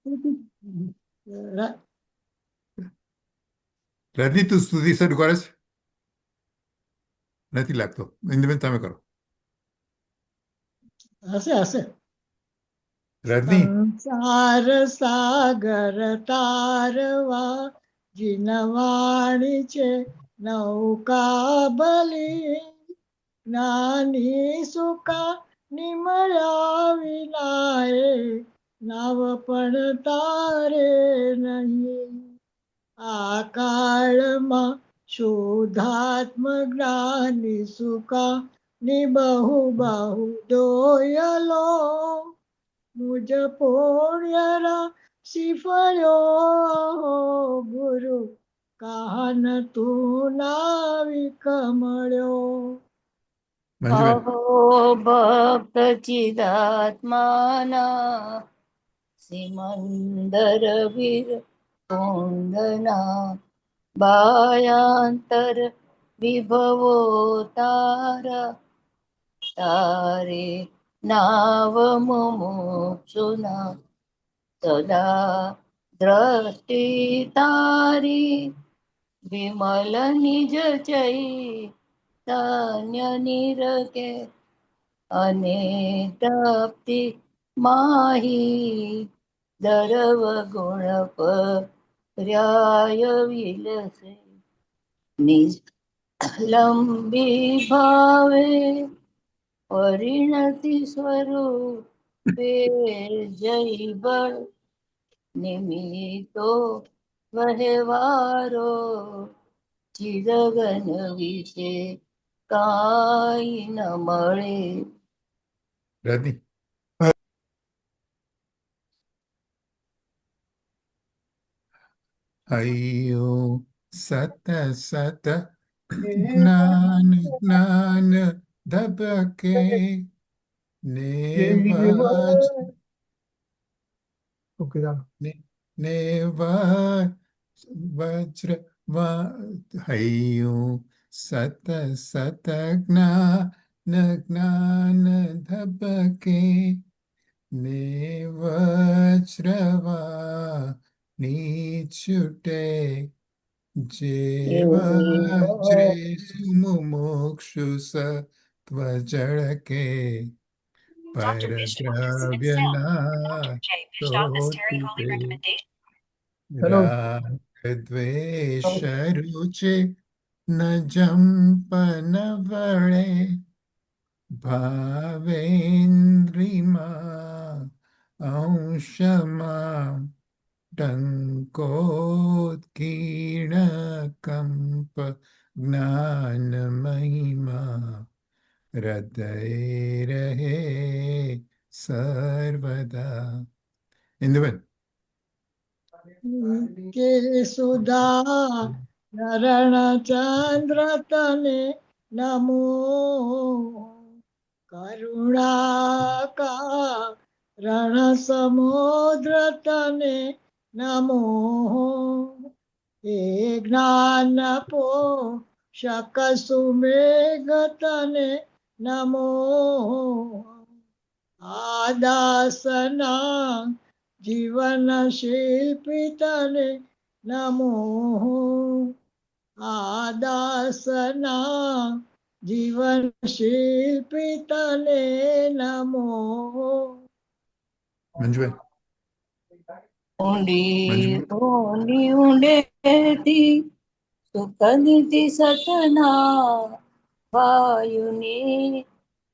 ર- રજની, તું સ્તુતિ શરૂ કરે છે? નથી લાગતો. ઇન્દુબેન, તમે કરો. હશે હશે. રજની. સંસાર સાગર તારવા જીનવાણી છે નૌકા બલી, નાની સુકા નિમળ્યા વિનાએ નાવ પણ તારે નહીં. આ કાળમાં શુદ્ધાત્મ જ્ઞાની સુકા ની બહુ બહુ દોયલો, મુજ પુણ્યરા સિફળ્યો ગુરુ કાહન તું નાવી કમળ્યો. મંજુબેન. અહો ભક્ત ચિદાત્માના સિમંદર વીર કોંદના બાયાંતર વિભવો તારા તારે નાવ મુમુક્ષુના સદા દ્રષ્ટિ તારી વિમલ નિજ ચૈતન્ય નિરકે અને તપ્તિ માહી દરવ ગુણ પર્યાય વિલસે નિજ લંબી ભાવે પરિણતિ સ્વરૂપે જય બળ નિમિત્તો વહેવારો ચિરગન વિશે કાઈ ન મળે. રજની. હૈયો સત સત જ્ઞાન જ્ઞાન ધબકે નેવજ નેવ વજ્ર હૈયું સત સત જ્ઞાન જ્ઞાન ધબકે ને વજ્રવા છૂટે જે વજ્રે મુમુક્ષુ સત્વ જળકે પરદ્રવ્યના તો તૂટે રાગ દ્વેષ રુચિ ન જંપન વળે ભાવેન્દ્રિમાં અંશમાં ટંકોત્કીર્ણ કંપ જ્ઞાન મહિમા હૃદય રહે સર્વદા. ઇન્દુબેન. કે સુધા નરણ ચંદ્ર તને નમો, કરુણા રણ સમુદ્ર તને નમો, એ જ્ઞાન પો શક સુમેઘ તને નમો, આદાસના જીવન શિલ્પી તને નમો, આદાસના જીવન શિલ્પી તને નમો. મંજુબેન. ઊંડી મંજુબેન. ઊંડી ઊંડેથી સુખનિધિ સતના વાયુની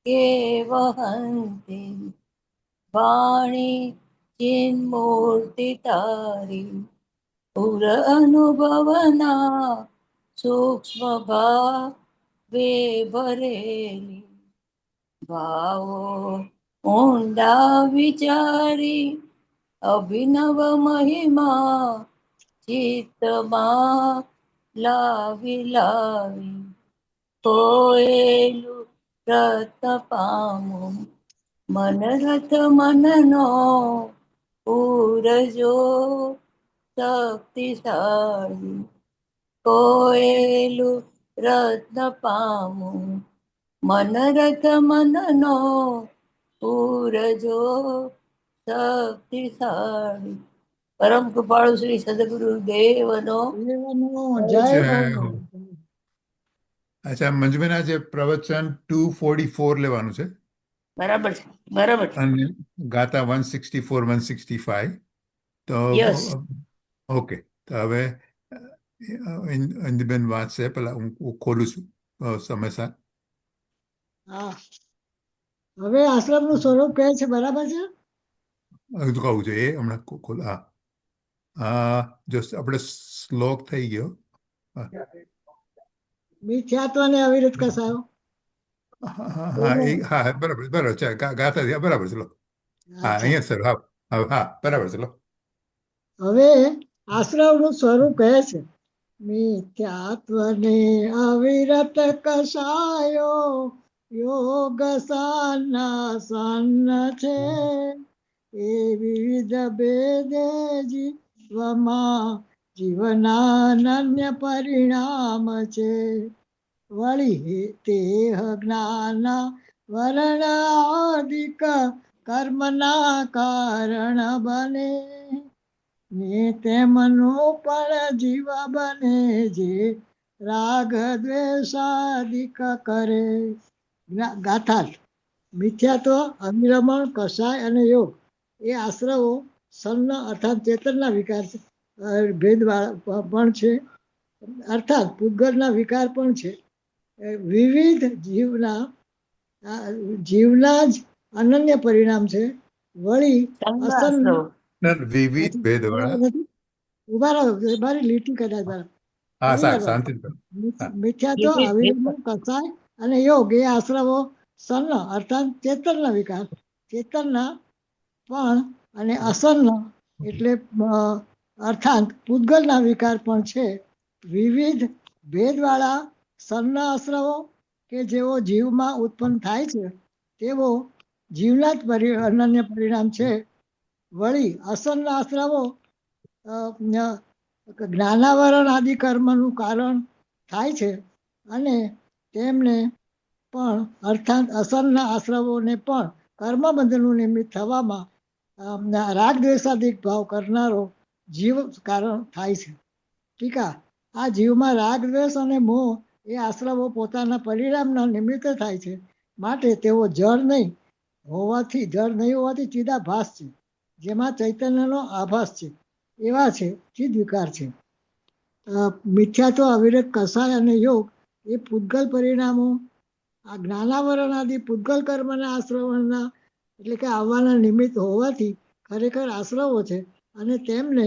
કે વહંતે વાણી ચિન્મૂર્તિ તારી પુર અનુભવના સૂક્ષ્મ ભાવે ભરેલી ભાવો ઊંડા વિચારી અભિનવ મહિમા ચિત્તમાં લાવી લાવી કોયેલું રત્ન પામું મન રથ મનનો પૂરજો શક્તિશાળી કોયેલું રત્ન પામું મન રથ મનનો પૂરજો શક્તિશાળી પરમ કૃપાળુ શ્રી સદગુરુ દેવનો દેવનો જય જય હો. હો. અચ્છા મંજુબેન, આજે પ્રવચન 244 લેવાનું છે બરાબર છે, બરાબર છે. અને ગાતા 164 165. તો યસ. ઓકે, તો હવે ઇન્દુબેન વાંચશે. પેલા હું ખોલું છું સમયસર. હા, હવે આશ્રમનું સ્વરૂપ કહે છે, બરાબર છે. હજુ તો કહું છે એ હમણાં ખોલ. હા, જો આપણે શ્લોક થઈ ગયો. મિથ્યાત્વને અવિરત કસાયો. હા હા બરાબર બરાબર છે. ગાતા થયા બરાબર છે. લો હા, અચ્છા, અહીંયા સર. હા હા હા બરાબર છે. લો હવે આશ્રમનું સ્વરૂપ કહે છે. મિથ્યાત્વને અવિરત કસાયો યોગ સન્ન છે. એ વિવિધ ભેદે જીવમાં જીવનાનન્ય પરિણામ છે. વળી તે જ્ઞાન વર્ણાધિક કર્મના કારણ બને ને તેમનું પણ જીવ બને જે રાગ દ્વેષાદિક કરે. ગાથા. મિથ્યાત્વ, અનિરમણ, કષાય અને યોગ એ આશ્રવો સન્ન અર્થાત ચેતનના વિકાર છે, ભેદ પણ છે, અર્થાત પૂતગલના વિકાર પણ છે. વિવિધ જીવના જ અનન્ય પરિણામ છે. વળી અસન વિવિધ ભેદવાળા. ઉભા રહો, મારી લીટી કદાચ બરાબર હા ફરી સાહેબ, આવ્યા. શાંતિ. હા મિથ્યાત્વ, અવિરમણ, કસાય અને યોગ એ આશ્રવો સન્ન અર્થાત ચેતનના વિકાર, ચેતનના પણ અને અસન્ન એટલે અર્થાત પૂતગલના વિકાર પણ છે. વિવિધ ભેદવાળા સન્ન આશ્રવો કે જેઓ જીવમાં ઉત્પન્ન થાય છે તેવો જીવના જ અનન્ય પરિણામ છે. વળી અસન્ન આશ્રવો જ્ઞાનાવરણ આદિ કર્મનું કારણ થાય છે અને તેમને પણ અર્થાત અસરના આશ્રવોને પણ કર્મબંધનું નિમિત્ત થવામાં રાગ દ્વેષાદિક ભાવ કરનારો જીવ કારણ થાય છે. ટીકા. આ જીવમાં રાગ દ્વેષ અને મોહ એ આશ્રવો પોતાના પરિણામના નિમિત્તે થાય છે. માટે તેઓ જળ નહીં હોવાથી ચિદાભાસ છે, જેમાં ચૈતન્યનો આભાસ છે, એવા છે, ચિદ વિકાર છે. મિથ્યાત્વ, અવિરત, કસાય અને યોગ એ પૂતગલ પરિણામો આ જ્ઞાનાવરણ આદિ પૂતગલ કર્મના આશ્રવણના એટલે કે આવવાના નિમિત્ત હોવાથી ખરેખર આશ્રવો છે અને તેમને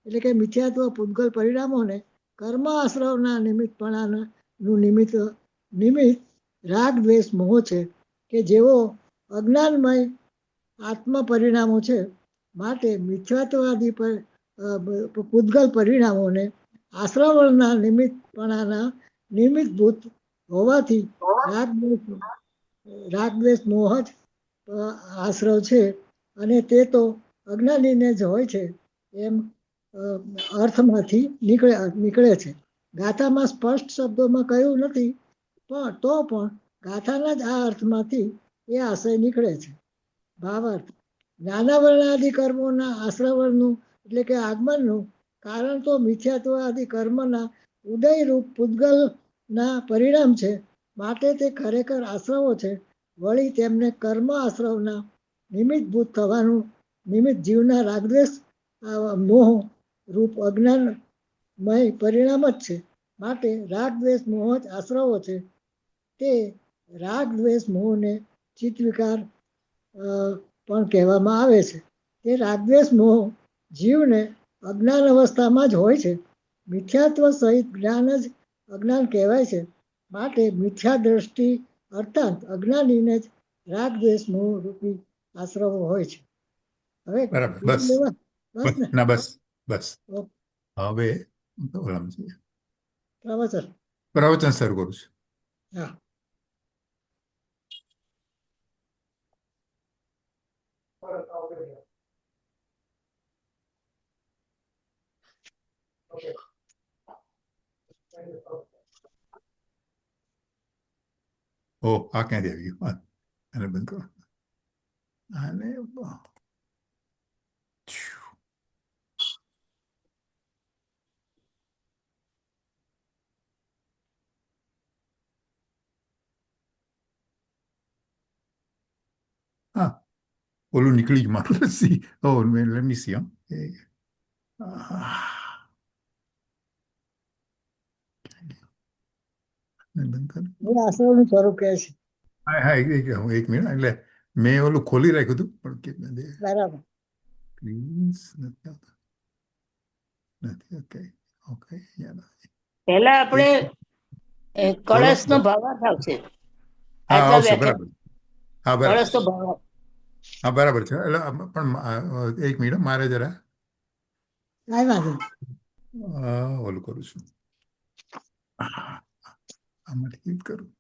એટલે કે મિથ્યાત્વ પૂતગલ પરિણામોને કર્મ આશ્રવના નિમિત્તપણાનું નિમિત્ત રાગ દ્વેષ મોહ છે કે જેઓ અજ્ઞાનમય આત્મ પરિણામો છે. માટે મિથ્યાત્વાદી પૂતગલ પરિણામોને આશ્રવણના નિમિત્તપણાના નિમિત્તભૂત હોવાથી રાગ દ્વેષ મોહ જ આશ્રવ છે અને તે તો અજ્ઞાનીને જ હોય છે એમ અર્થમાંથી નીકળે છે. ગાથામાં સ્પષ્ટ શબ્દોમાં કહ્યું નથી, પણ ગાથાના જ આ અર્થમાંથી એ આશય નીકળે છે. ભાવાર્થ. જ્ઞાનાવરણાદિ કર્મોના આશ્રવણનું એટલે કે આગમનનું કારણ તો મિથ્યાત્વ આદિ કર્મના ઉદયરૂપ પૂતગલના પરિણામ છે. માટે તે ખરેખર આશ્રવો છે. વળી તેમને કર્મ આશ્રવના નિમિત્તભૂત થવાનું નિમિત્ત જીવના રાગદ્વેષ મોહ રૂપ અજ્ઞાનમય પરિણામ જ છે. માટે રાગ દ્વેષ મોહ જ આશ્રવો છે. તે રાગ દ્વેષ મોહને ચિત્ત વિકાર પણ કહેવામાં આવે છે. તે રાગદ્વેષ મોહ જીવને અજ્ઞાન અવસ્થામાં જ હોય છે. મિથ્યાત્વ સહિત જ્ઞાન જ અજ્ઞાન કહેવાય છે. માટે મિથ્યા દ્રષ્ટિ અર્થાત અજ્ઞાનીને જ રાગ દ્વેષ મોહ રૂપી આશ્રવો હોય છે. હવે બરાબર. બસ બસ ને. ના બસ બસ. ઓકે, હવે પ્રવચન. પ્રવચન શરૂ કરું છું. હા. ઓ આ ક્યાંથી આવી ગયું? આને બંધ કરો. આને ઓલું નીકળી જ મારું. Let's see. Oh, let me see. બંધ કર. એ આશ્રવનું સ્વરૂપ કહે છે. હા હા, એક મિનિટ. એટલે મેં ઓલું ખોલી રાખ્યું હતું પણ બરાબર. પ્લીઝ નથી આવતા. નથી. Okay okay. પહેલા આપણે કળશનો ભાવાર્થ આવશે. હા, આટલા આવશે. વ્યાખ્યા બરાબર. હા, બરાબર. કળશનો ભાવાર્થ. હા, બરાબર છે. એટલે પણ એક મિનિટ, મારે જરા કાંઈ વાંધો નહીં. ઓલું કરું છું. આમાંથી ક્લિક કરું.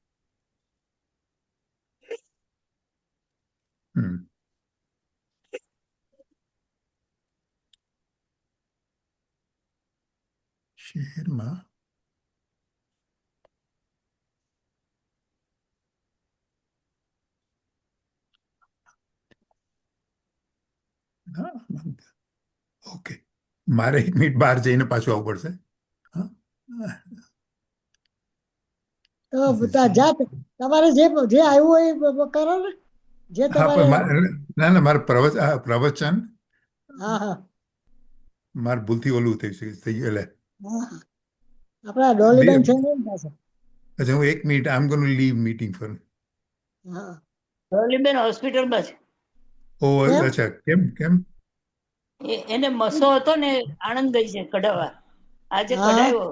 શહેરમાં ઓકે, મારે એક મિનિટ બહાર જઈને પાછું આવવું પડશે. તો જાત તમારે જે આવ્યું હોય એ કરો ને. જે હા, તમારે પણ ના, મારે પ્રવચન હા હા મારે ભૂલથી ઓલું થઈ ગયું. એટલે હા, આપણા ડોલીબેન છે ને પાસે. અચ્છા, હું એક minute, I am going to leave meeting for. હા, ડોલીબેન હોસ્પિટલમાં છે. ઓ કેમ? અચ્છા, કેમ? એને મસો હતો ને, આણંદ ગઈ છે કઢાવવા. આજે હા. કઢાવ્યો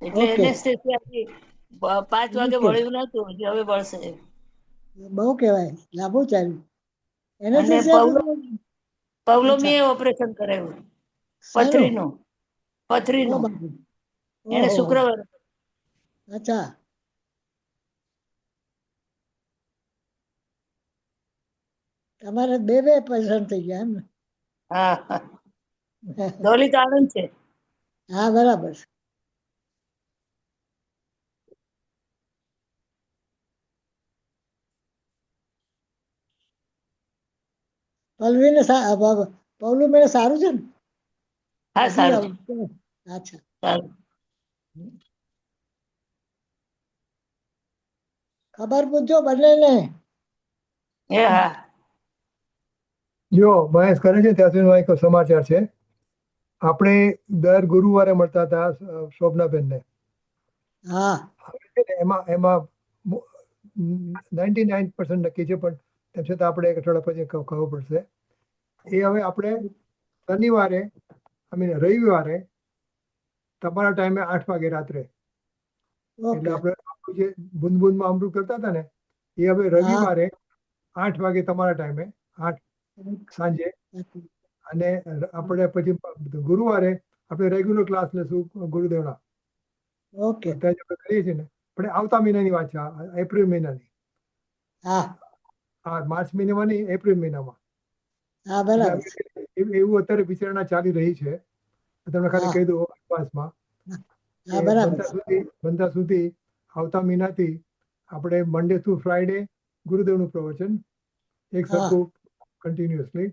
એટલે ઓકે. એનેસ્થેસિયાથી 5 વાગે ઓકે. વળ્યું નતું, હજી હવે વળશે. બહુ કહેવાય, લાંબુ ચાલ્યું. એને અને પવલોમીએ ઓપરેશન કરાવ્યું પથરીનું. એને શુક્રવારે. અચ્છા, તમારે બે પસંદ થઈ ગયા એમ ને? હા હા, ડોલી તો આણંદ છે. હા, બરાબર. પલ્લવીને પવલું મેં સારું છે ને? હા, સારું છે. અચ્છા, સારું. ખબર પૂછજો બંનેને. એ હા. જો મહેશ કરે છે ત્યાં સુધીનો એક સમાચાર છે. આપણે દર ગુરુવારે મળતા હતા શોભનાબેનને. હા, એમાં 99% નક્કી છે, પણ તેમ છતાં આપણે એક અઠવાડિયા પછી ખબર પડશે. એ હવે આપણે શનિવારે રવિવારે તમારા ટાઈમે 8 વાગે રાત્રે, એટલે ઓકે. આપણે જે બુંદમાં અમૃત કરતા હતા ને, એ હવે રવિવારે 8 વાગે તમારા ટાઈમે, 8 સાંજે. અને આપણે પછી ગુરુવારે આપણે રેગ્યુલર ક્લાસ લેશું ગુરુદેવના. ઓકે. અત્યારે આપણે કરીએ છીએ ને, પણ આવતા મહિનાની વાત છે, એપ્રિલ મહિનાની. હા, માર્ચ મહિનામાં નહીં, એપ્રિલ મહિનામાં. હા, બરાબર. એવું અત્યારે વિચારણા ચાલી રહી છે. તમને ખાલી કહી દઉં અડવાન્સમાં હા, કે બરાબર. બનતા સુધી આવતા મહિનાથી આપણે મંડે ટુ ફ્રાઈડે ગુરુદેવનું પ્રવચન એક સરખું કન્ટિન્યુઅસલી.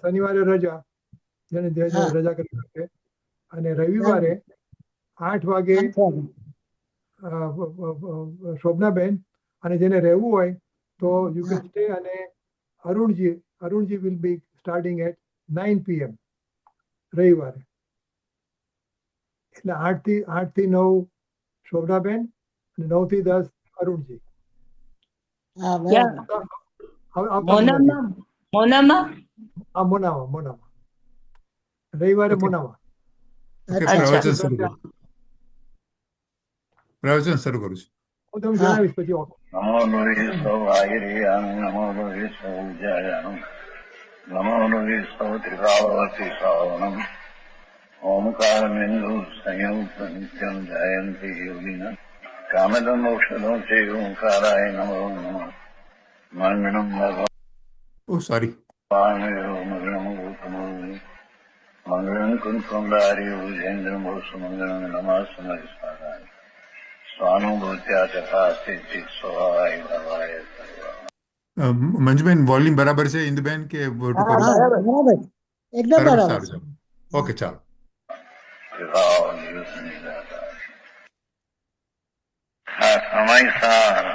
શનિવારે રજા, જેને રજા કરી શકે. અને રવિવારે 8 વાગે શોભનાબેન, અને જેને રહેવું હોય તો યુ કેન સ્ટે. અને Arunji will be starting at 9 PM રવિવારે. એટલે 8 થી 9 શોભનાબેન અને 9 થી 10 અરુણજી. હા, બરાબર. મોનામાં રવિવારે મોનામાં. પ્રવચન શરૂ કરું છું. હું તમને જણાવીશ પછી. નમો લોહિતૌ નમો લોહિતૌ જયમ નમો લોહિતૌ ત્રિકાવતી શ્રાવણમ ઓમકારમેન્દુ સંયુક્ત નિત્યમ જયંતિ યોગિન કામદમ મોક્ષદમ તે ઓંકારાય નમો નમઃ મંગળમ ભગવાન મંગળમ ગૌતમો મંગળમ કુંકુંડારી ભુજેન્દ્રમ મંગળમ નમઃ સમરિસ્વાદાય સ્વાનુભૂત્યા તથા સ્થિતિ સ્વભાવાય ભવાય. મંજુબેન, વોલ્યુમ બરાબર છે? ઇન્દુબેન, કે મોટું કરું? બરાબર, એકદમ બરાબર. સારું, ચાલો. ઓકે, ચાલો. સમયસર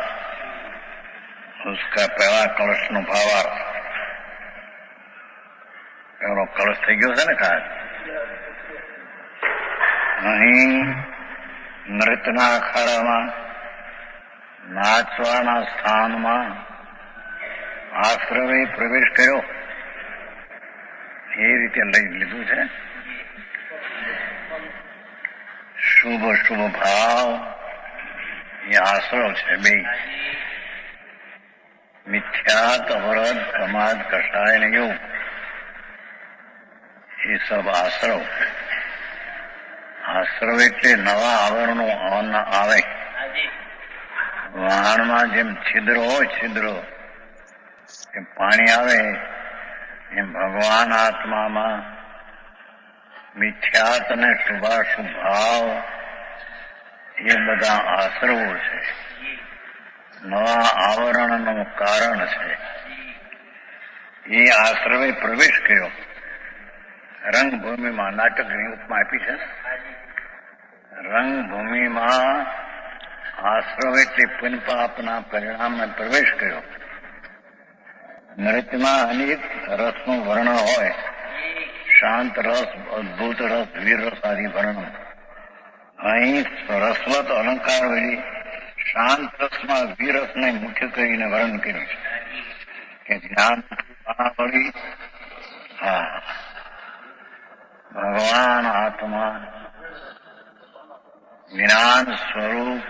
उसका पहला कलशનો ભાવાર્થ એનો કળશ થઈ ગયો છે ને ખાસ. અહીં નૃત્યના અખાડામાં નાચવાના સ્થાનમાં આશ્રમે પ્રવેશ કર્યો એ રીતે લઈ લીધું છે. શુભ શુભ ભાવ એ આશ્રવ છે બે. મિથ્યાત અવરદ પ્રમાદ કષાય ને યોગ એ સબ આશ્રવ. આશ્રવ એટલે નવા આવરણો આવે. વહાણમાં જેમ છિદ્ર હોય, છિદ્ર એમ પાણી આવે, એમ ભગવાન આત્મામાં મિથ્યાત અને શુભાશુભ ભાવ એ બધા આશ્રવો છે. નવા આવરણનું કારણ છે. એ આશ્રવે પ્રવેશ કર્યો. રંગભૂમિમાં નાટકની ઉપમા આપી છે. રંગભૂમિમાં આશ્રવ એટલે પુનપાપના પરિણામે પ્રવેશ કર્યો. નૃત્યમાં અનેક રસનું વર્ણન હોય. શાંત રસ, અદભુત રસ, વીર રસ આદિ વર્ણન. અહીં રસવત અલંકાર વળી શાંત રસમાં વીરસને મુખ્ય કરીને વર્ણન કર્યું છે કે જ્ઞાન વળી ભગવાન આત્મા જ્ઞાન સ્વરૂપ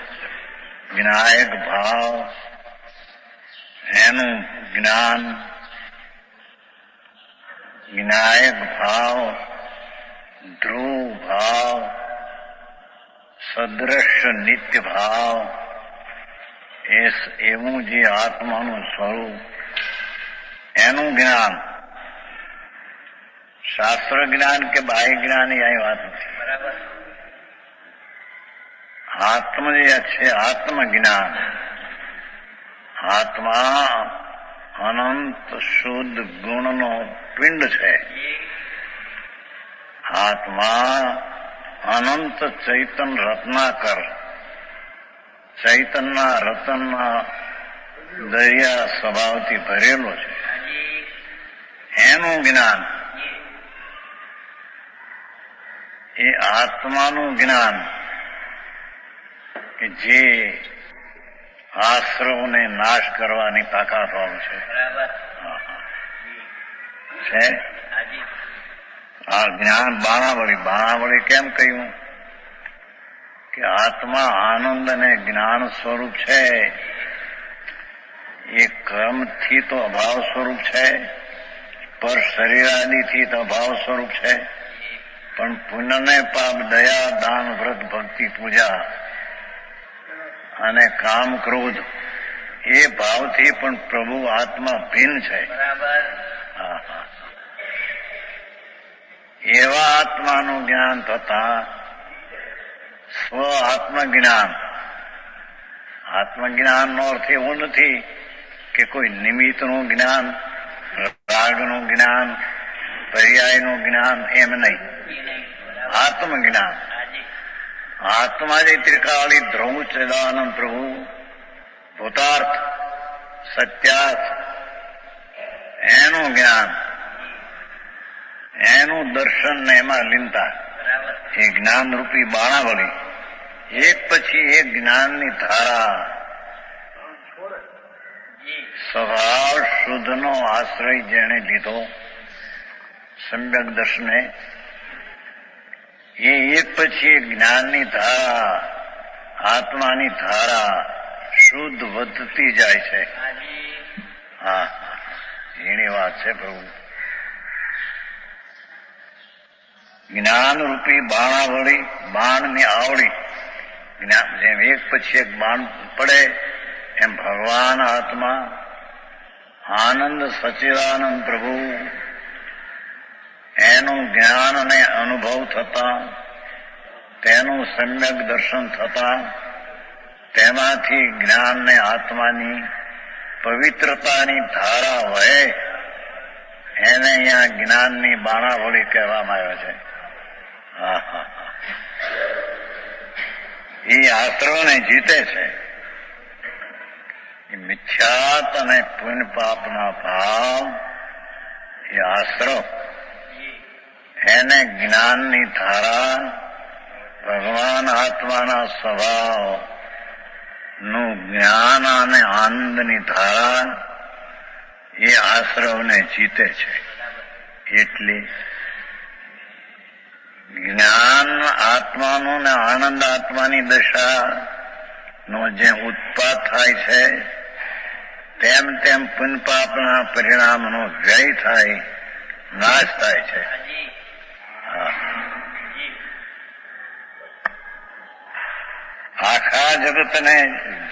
વિનાયક ભાવ એનું જ્ઞાન વિનાયક ભાવ ધ્રુવ ભાવ સદ્રશ્ય નિત્ય ભાવ એવું જે આત્માનું સ્વરૂપ એનું જ્ઞાન શાસ્ત્ર જ્ઞાન કે બાહ્ય જ્ઞાન એ વાત નથી. આત્મ જે છે આત્મજ્ઞાન. આત્મા અનંત શુદ્ધ ગુણનો પિંડ છે. આત્મા અનંત ચૈતન રત્નાકર, ચૈતનના રતનના દરિયા સ્વભાવથી ભરેલો છે. એનું જ્ઞાન એ આત્માનું જ્ઞાન કે જે આશ્રવને નાશ કરવાની તાકાત વાળું છે. આ જ્ઞાન બાણાવળી કેમ કહ્યું કે આત્મા આનંદ અને જ્ઞાન સ્વરૂપ છે. એ કર્મથી તો અભાવ સ્વરૂપ છે, પર શરીરાદિથી તો અભાવ સ્વરૂપ છે. પણ પુણ્ય પાપ દયા દાન વ્રત ભક્તિ પૂજા અને કામ ક્રોધ એ ભાવથી પણ પ્રભુ આત્મા ભિન્ન છે. એવા આત્માનું જ્ઞાન થતા સ્વ આત્મજ્ઞાન. આત્મજ્ઞાનનો અર્થ એવો નથી કે કોઈ નિમિત્તનું જ્ઞાન, રાગનું જ્ઞાન, પર્યાયનું જ્ઞાન, એમ નહીં. આત્મજ્ઞાન. આત્મા જે ત્રિકાળી ધ્રુવ ચિદાનંદ પ્રભુ ભૂતાર્થ સત્યાર્થ એનું જ્ઞાન, એનું દર્શન ને એમાં લીનતા એ જ્ઞાન રૂપી બાણાવળી એક પછી એક જ્ઞાનની ધારા. સ્વભાવ શુદ્ધનો આશ્રય જેણે લીધો સમ્યક દર્શને, એ એક પછી એક જ્ઞાનની ધારા, આત્માની ધારા શુદ્ધ વધતી જાય છે. હા, એની વાત છે પ્રભુ. જ્ઞાન રૂપી બાણાવળી, બાણની આવડી. જેમ એક પછી એક બાણ પડે એમ ભગવાન આત્મા આનંદ સચ્ચિદાનંદ પ્રભુ એનું જ્ઞાન અને અનુભવ થતા, તેનું સમ્યક દર્શન થતા, તેમાંથી જ્ઞાનને આત્માની પવિત્રતાની ધારા વહે એને અહીંયા જ્ઞાનની બાણાવળી કહેવામાં આવે છે. એ આશ્રવને જીતે છે. એ મિથ્યાત અને પુણ્ય પાપના ભાવ એ આશ્રવ એને જ્ઞાનની ધારા ભગવાન આત્માના સ્વભાવ નું જ્ઞાન અને આનંદની ધારા એ આશ્રવને જીતે છે. એટલે જ્ઞાન આત્માનું ને આનંદ આત્માની દશા નો જે ઉત્પાદ થાય છે તેમ તેમ પુણ્ય પાપના પરિણામનો વ્યય થાય, નાશ થાય છે. આખા જગતને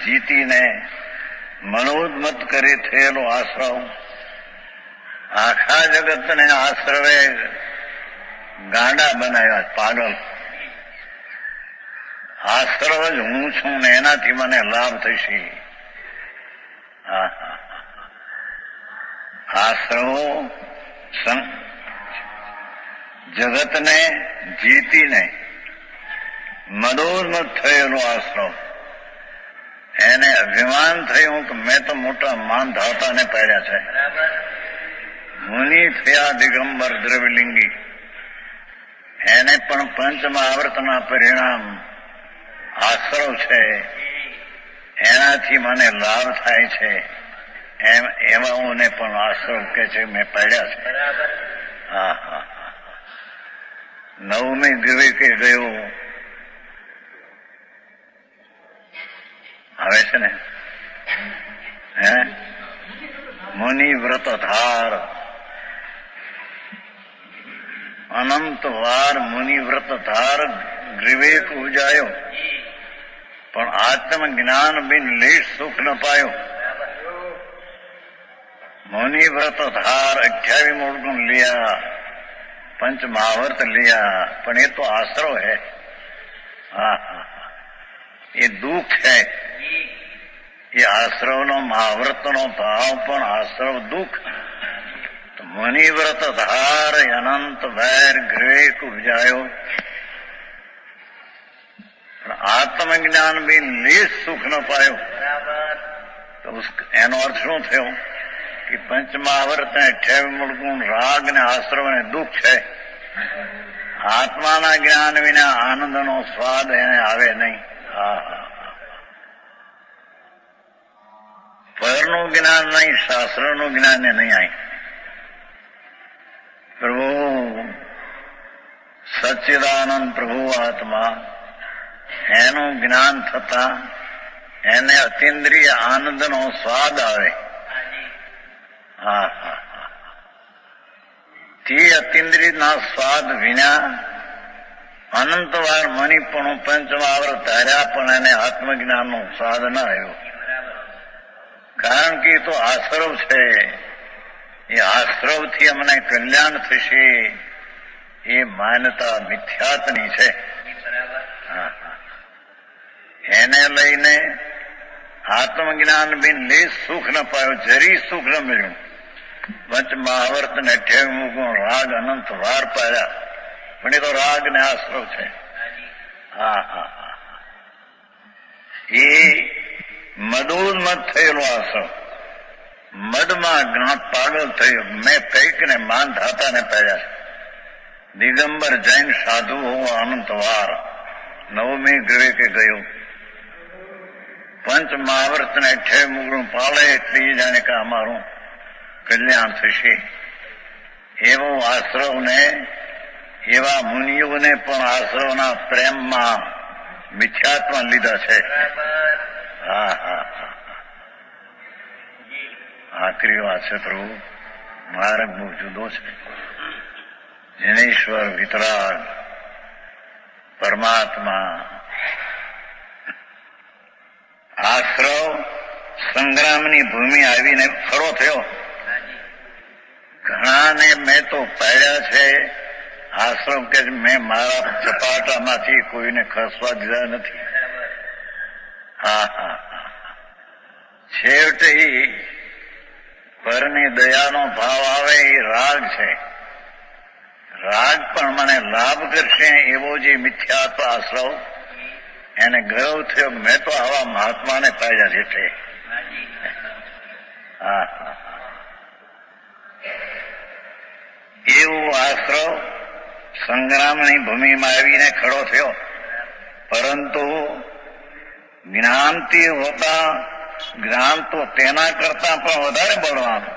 જીતીને મનોદમત કરી થયેલો આશ્રવ, આખા જગતને આશ્રવે ગાંડા બનાવ્યા, પાગલ. આશ્રવ જ હું છું ને એનાથી મને લાભ થશે. આશ્રવો જગતને જીતીને મદોન્મત થયેલો આશ્રવ, એને અભિમાન થયું કે મેં તો મોટા માન ધાતાને પાડ્યા છે. મુનિ થયા દિગંબર દ્રવ્યલિંગી, એને પણ પંચમહાવર્તના પરિણામ આશ્રવ છે, એનાથી મને લાભ થાય છે. એવાઓને પણ આશ્રવ કે છે મેં પાડ્યા છે. નવમી વિવેકે ગયો આવે છે ને, હે મુનિ વ્રત ધાર, અનંત વાર મુનિ વ્રત ધાર વિવેક ઉજાયો, પણ આત્મજ્ઞાન બિન લેશ સુખ ન પાયો. મુનિ વ્રત ધાર 28 મૂળ ગુણ लिया, पंच महावर्त लिया, પણ એ તો આશ્રવ है. એ દુઃખ है. એ આશ્રવનો મહાવ્રતનો ભાવ પણ આશ્રવ દુઃખ. તો મુનિ વ્રત ધાર અનંત વૈર ગ્રેક ઉપજાયો, પણ આત્મજ્ઞાન બી લેશ સુખ ન પાયો. તો એનો અર્થ શું થયો કે પંચમહાવર્ત ને 28 મૂળ ગુણ રાગ ને આશ્રવ ને દુઃખ છે. આત્માના જ્ઞાન વિના આનંદનો સ્વાદ એને આવે નહીં. પરનું જ્ઞાન નહીં, શાસ્ત્રનું જ્ઞાન નહીં આવે. પ્રભુ સચ્ચિદાનંદ પ્રભુ આત્મા, એનું જ્ઞાન થતા એને અતિન્દ્રિય આનંદનો સ્વાદ આવે. તે અતિન્દ્રિયના સ્વાદ વિના અનંતવાર મનીપણું પંચમહાવર્ત ધાર્યા પણ એને આત્મજ્ઞાનનો સ્વાદ ન આવ્યો. કારણ કે એ તો આશ્રવ છે. એ આશ્રવથી અમને કલ્યાણ થશે એ માન્યતા મિથ્યાતની છે. એને લઈને આત્મજ્ઞાન બિન લેશ સુખ ન પાયો, જરી સુખ ન મળ્યું. પંચમહાવર્ત ને 28 ગુણ રાગ અનંત વાર પાડ્યા, પણ એ તો રાગ ને આશ્રવ છે. એ મદોન્મત થયેલો આશ્રવ, મદમાં જ્ઞાત પાગલ થયો. મેં કઈક ને માન ધાતાને પાડ્યા છે. દિગંબર જૈન સાધુ હોવો અનંત વાર, નવમી વિવેકે ગયો. પંચ મહાવ્રત ને 28 ગુણ પાળે એટલે એ જાણે કે અમારું કલ્યાણ થશે. એવો આશ્રવને, એવા મુનિઓને પણ આશ્રવના પ્રેમમાં મિથ્યાત્મા લીધા છે. આખરી વાત છે પ્રભુ, માર્ગ બહુ જુદો છે. જનેશ્વર વિતરાગ પરમાત્મા આશ્રવ સંગ્રામની ભૂમિ આવીને ખડો થયો. ઘણાને મેં તો પાડ્યા છે. આશ્રમ કે મેં મારા ચપાટામાંથી કોઈને ખસવા દીધા નથી. છેવટે પરની દયાનો ભાવ આવે એ રાગ છે. રાગ પણ મને લાભ કરશે એવો જે મિથ્યાત્વ આશ્રવ, એને ગર્વ થયો મેં તો આવા મહાત્માને પાડ્યા છે. હા એવું આશ્રવ સંગ્રામની ભૂમિમાં આવીને ખડો થયો, પરંતુ જ્ઞાનથી હોતા જ્ઞાન તો તેના કરતા પણ વધારે બળવાનું.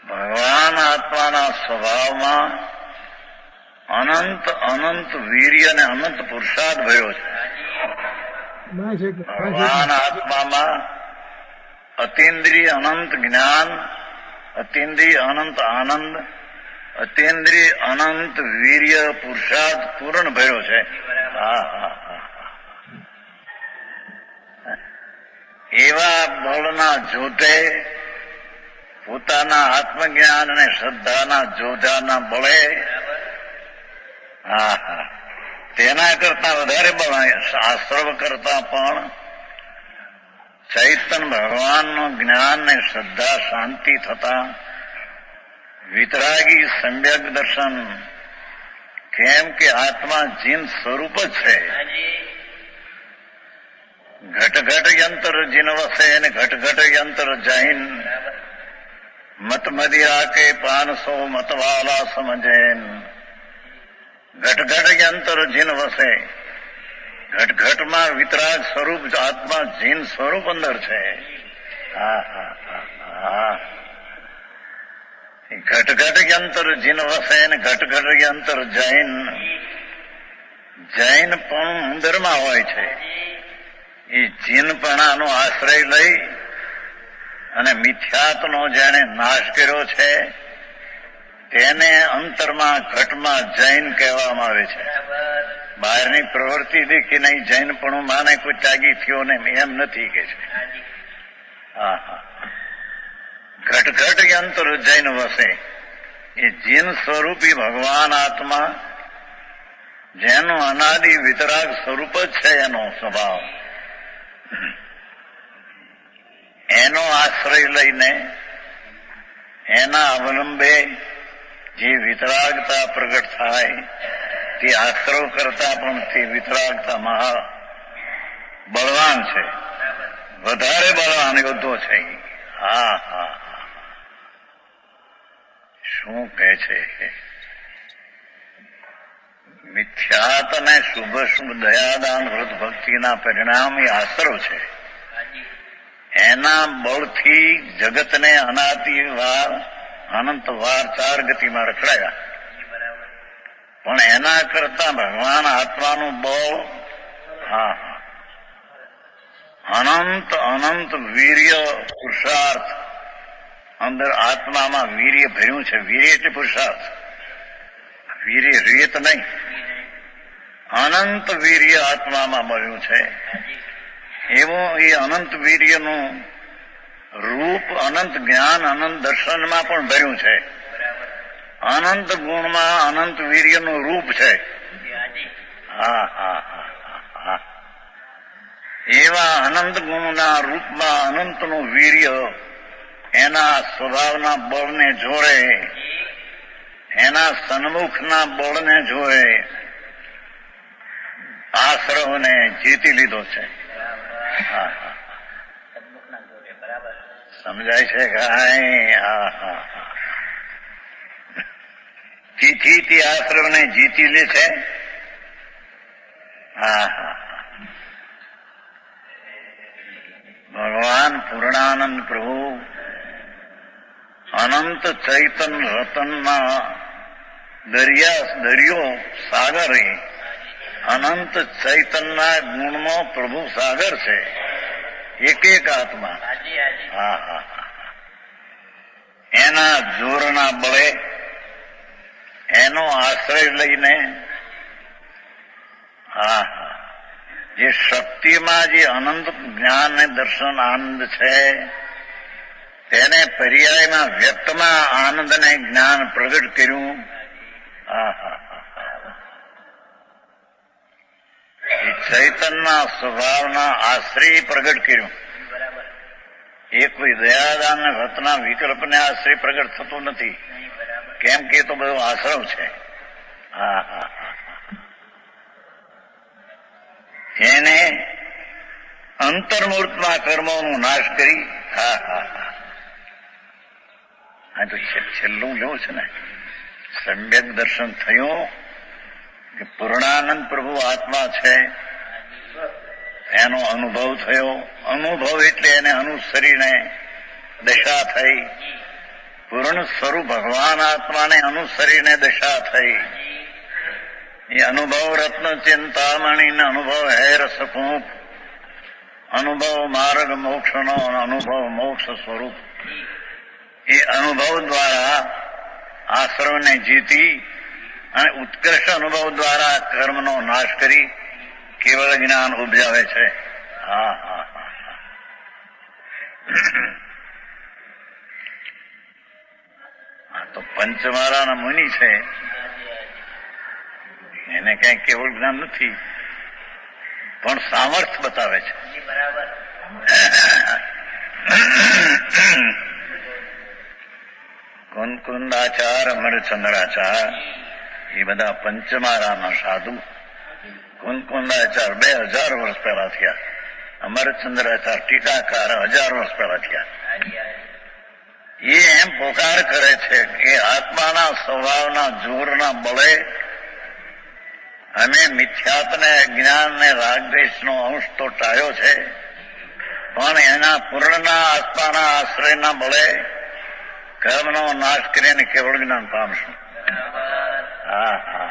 ભગવાન આત્માના સ્વભાવમાં અનંત અનંત વીર્ય અને અનંત પુરુષાર્થ ભર્યો છે. ભગવાન આત્મામાં અતિન્દ્રિય અનંત જ્ઞાન, અતિન્દ્રિય અનંત આનંદ, અતિન્દ્રિય અનંત વીર્ય પુરુષાર્થ પૂર્ણ ભર્યો છે. હા હા હા. એવા બળના જોતે પોતાના આત્મજ્ઞાન અને શ્રદ્ધાના જોધાના બળે હા હા તેના કરતા વધારે બળ આશ્રવ કરતા પણ ચૈતન્ય ભગવાનનું જ્ઞાન ને શ્રદ્ધા શાંતિ થતા વિતરાગી સમ્યક દર્શન. કેમ કે આત્મા જીન સ્વરૂપ જ છે. ઘટ ઘટ યંત્ર જીન વસે ને ઘટ ઘટ યંત્ર જૈન. મત મદિરા કે 500 મતવાલા સમજેન. ઘટ ઘટ યંત્ર જીન વસે. ઘટ ઘટમાં વિતરાગ સ્વરૂપ આત્મા જીન સ્વરૂપ અંદર છે. હા હા હા. ઘટ ઘટ યંત્ર જીન વસે ને ઘટ ઘટ યંત્ર જૈન. જૈન પણ ઉંદરમાં હોય છે. એ જીનપણાનો આશ્રય લઈ અને મિથ્યાત્વનો જેને નાશ કર્યો છે તેને અંતરમાં ઘટમાં જૈન કહેવામાં આવે છે. બહારની પ્રવૃત્તિ દેખી નહીં જૈનપણું માને કોઈ ત્યાગી થયો ને એમ નથી કે છે. હા હા. ઘટ ઘટ યંત્ર જૈન વસે. એ જીન સ્વરૂપી ભગવાન આત્મા જેનું અનાદિ વિતરાગ સ્વરૂપ જ છે, એનો સ્વભાવ, એનો આશ્રય લઈને એના અવલંબે જે વિતરાગતા પ્રગટ થાય તે આશ્રવ કરતા પણ તે વિતરાગતા મહા બળવાન છે, વધારે બળવાન યોદ્ધો છે. હા હા. શું કહે છે? મિથ્યાત અને શુભ શુભ દયાદાન વ્રત ભક્તિના પરિણામ એ આશ્રવ છે. એના બળથી જગતને અનાદિ વાર અનંત વાર 4 ગતિમાં રખડાયા. પણ એના કરતા ભગવાન આત્માનું બળ હા અનંત અનંત વીર્ય પુરુષાર્થ અંદર આત્મામાં વીર્ય ભર્યું છે. વીર્ય એટલે પુરુષાર્થ, વીર્ય રેત નહીં, અનંત વીર્ય આત્મામાં મળ્યું છે. એવું એ અનંત વીર્યનું રૂપ અનંત જ્ઞાન અનંત દર્શનમાં પણ ભર્યું છે. અનંત ગુણમાં અનંત વીર્યનું રૂપ છે. હા હા હા. એવા અનંત ગુણના રૂપમાં અનંતનું વીર્ય એના સ્વભાવના બળને જોડે, એના સન્મુખના બળને જોડે આશ્રવને જીતી લીધો છે. હા હા. સમજાય છે કાંઈ? હા હા. ચીથી તે આશ્રવને જીતી લે છે. હા હા. ભગવાન પૂર્ણાનંદ પ્રભુ અનંત ચૈતન રતનમાં દરિયો સાગર, અનંત ચૈતનના ગુણનો પ્રભુ સાગર છે. એક એક આત્મા. હા હા. એના જોરના બળે એનો આશ્રય લઈને હા હા જે શક્તિમાં જે અનંત જ્ઞાન ને દર્શન આનંદ છે તેને પર્યાયમાં વ્યક્તમાં આનંદ ને જ્ઞાન પ્રગટ કર્યું. હા હા. એ ચૈતનના સ્વભાવના આશ્રય પ્રગટ કર્યું. એ કોઈ દયાદાન ને વ્રતના વિકલ્પને આશ્રય પ્રગટ થતું નથી. કેમ કે તો બધો આશ્રવ છે. હા હા. એને અંતર્મૂર્તમાં કર્મોનો નાશ કરી હા હા હા આ તો છેલ્લું લેવું છે ને સમ્યક દર્શન થયું કે પૂર્ણાનંદ પ્રભુ આત્મા છે એનો અનુભવ થયો. અનુભવ એટલે એને અનુસરીને દશા થઈ. પૂર્ણ સ્વરૂપ ભગવાન આત્માને અનુસરીને દશા થઈ. એ અનુભવ રત્ન ચિંતામણી અનુભવ હે રસકૂપ અનુભવ માર્ગ મોક્ષનો અનુભવ મોક્ષ સ્વરૂપ. એ અનુભવ દ્વારા આશ્રમને જીતી અને ઉત્કૃષ્ટ અનુભવ દ્વારા કર્મનો નાશ કરી કેવળ જ્ઞાન ઉપજાવે છે. હા હા હા આ તો પંચમાળાના મુનિ છે, એને કઈ કેવળ જ્ઞાન નથી પણ સામર્થ્ય બતાવે છે. કુંકુંદાચાર અમરચંદ્રાચાર એ બધા પંચમાળાના સાધુ. કુંકુંદાચાર 2000 વર્ષ પહેલા થયા. અમરચંદ્રાચાર ટીકાકાર 1000 વર્ષ પહેલા થયા. એ એમ પોકાર કરે છે કે આત્માના સ્વભાવના જોરના બળે અમે મિથ્યાત્વને જ્ઞાનને રાગદ્વેષનો અંશ તો ટાળ્યો છે, પણ એના પૂર્ણના આત્માના આશ્રયના બળે કર્મનો નાશ કરીને કેવળ જ્ઞાન પામશું. હા હા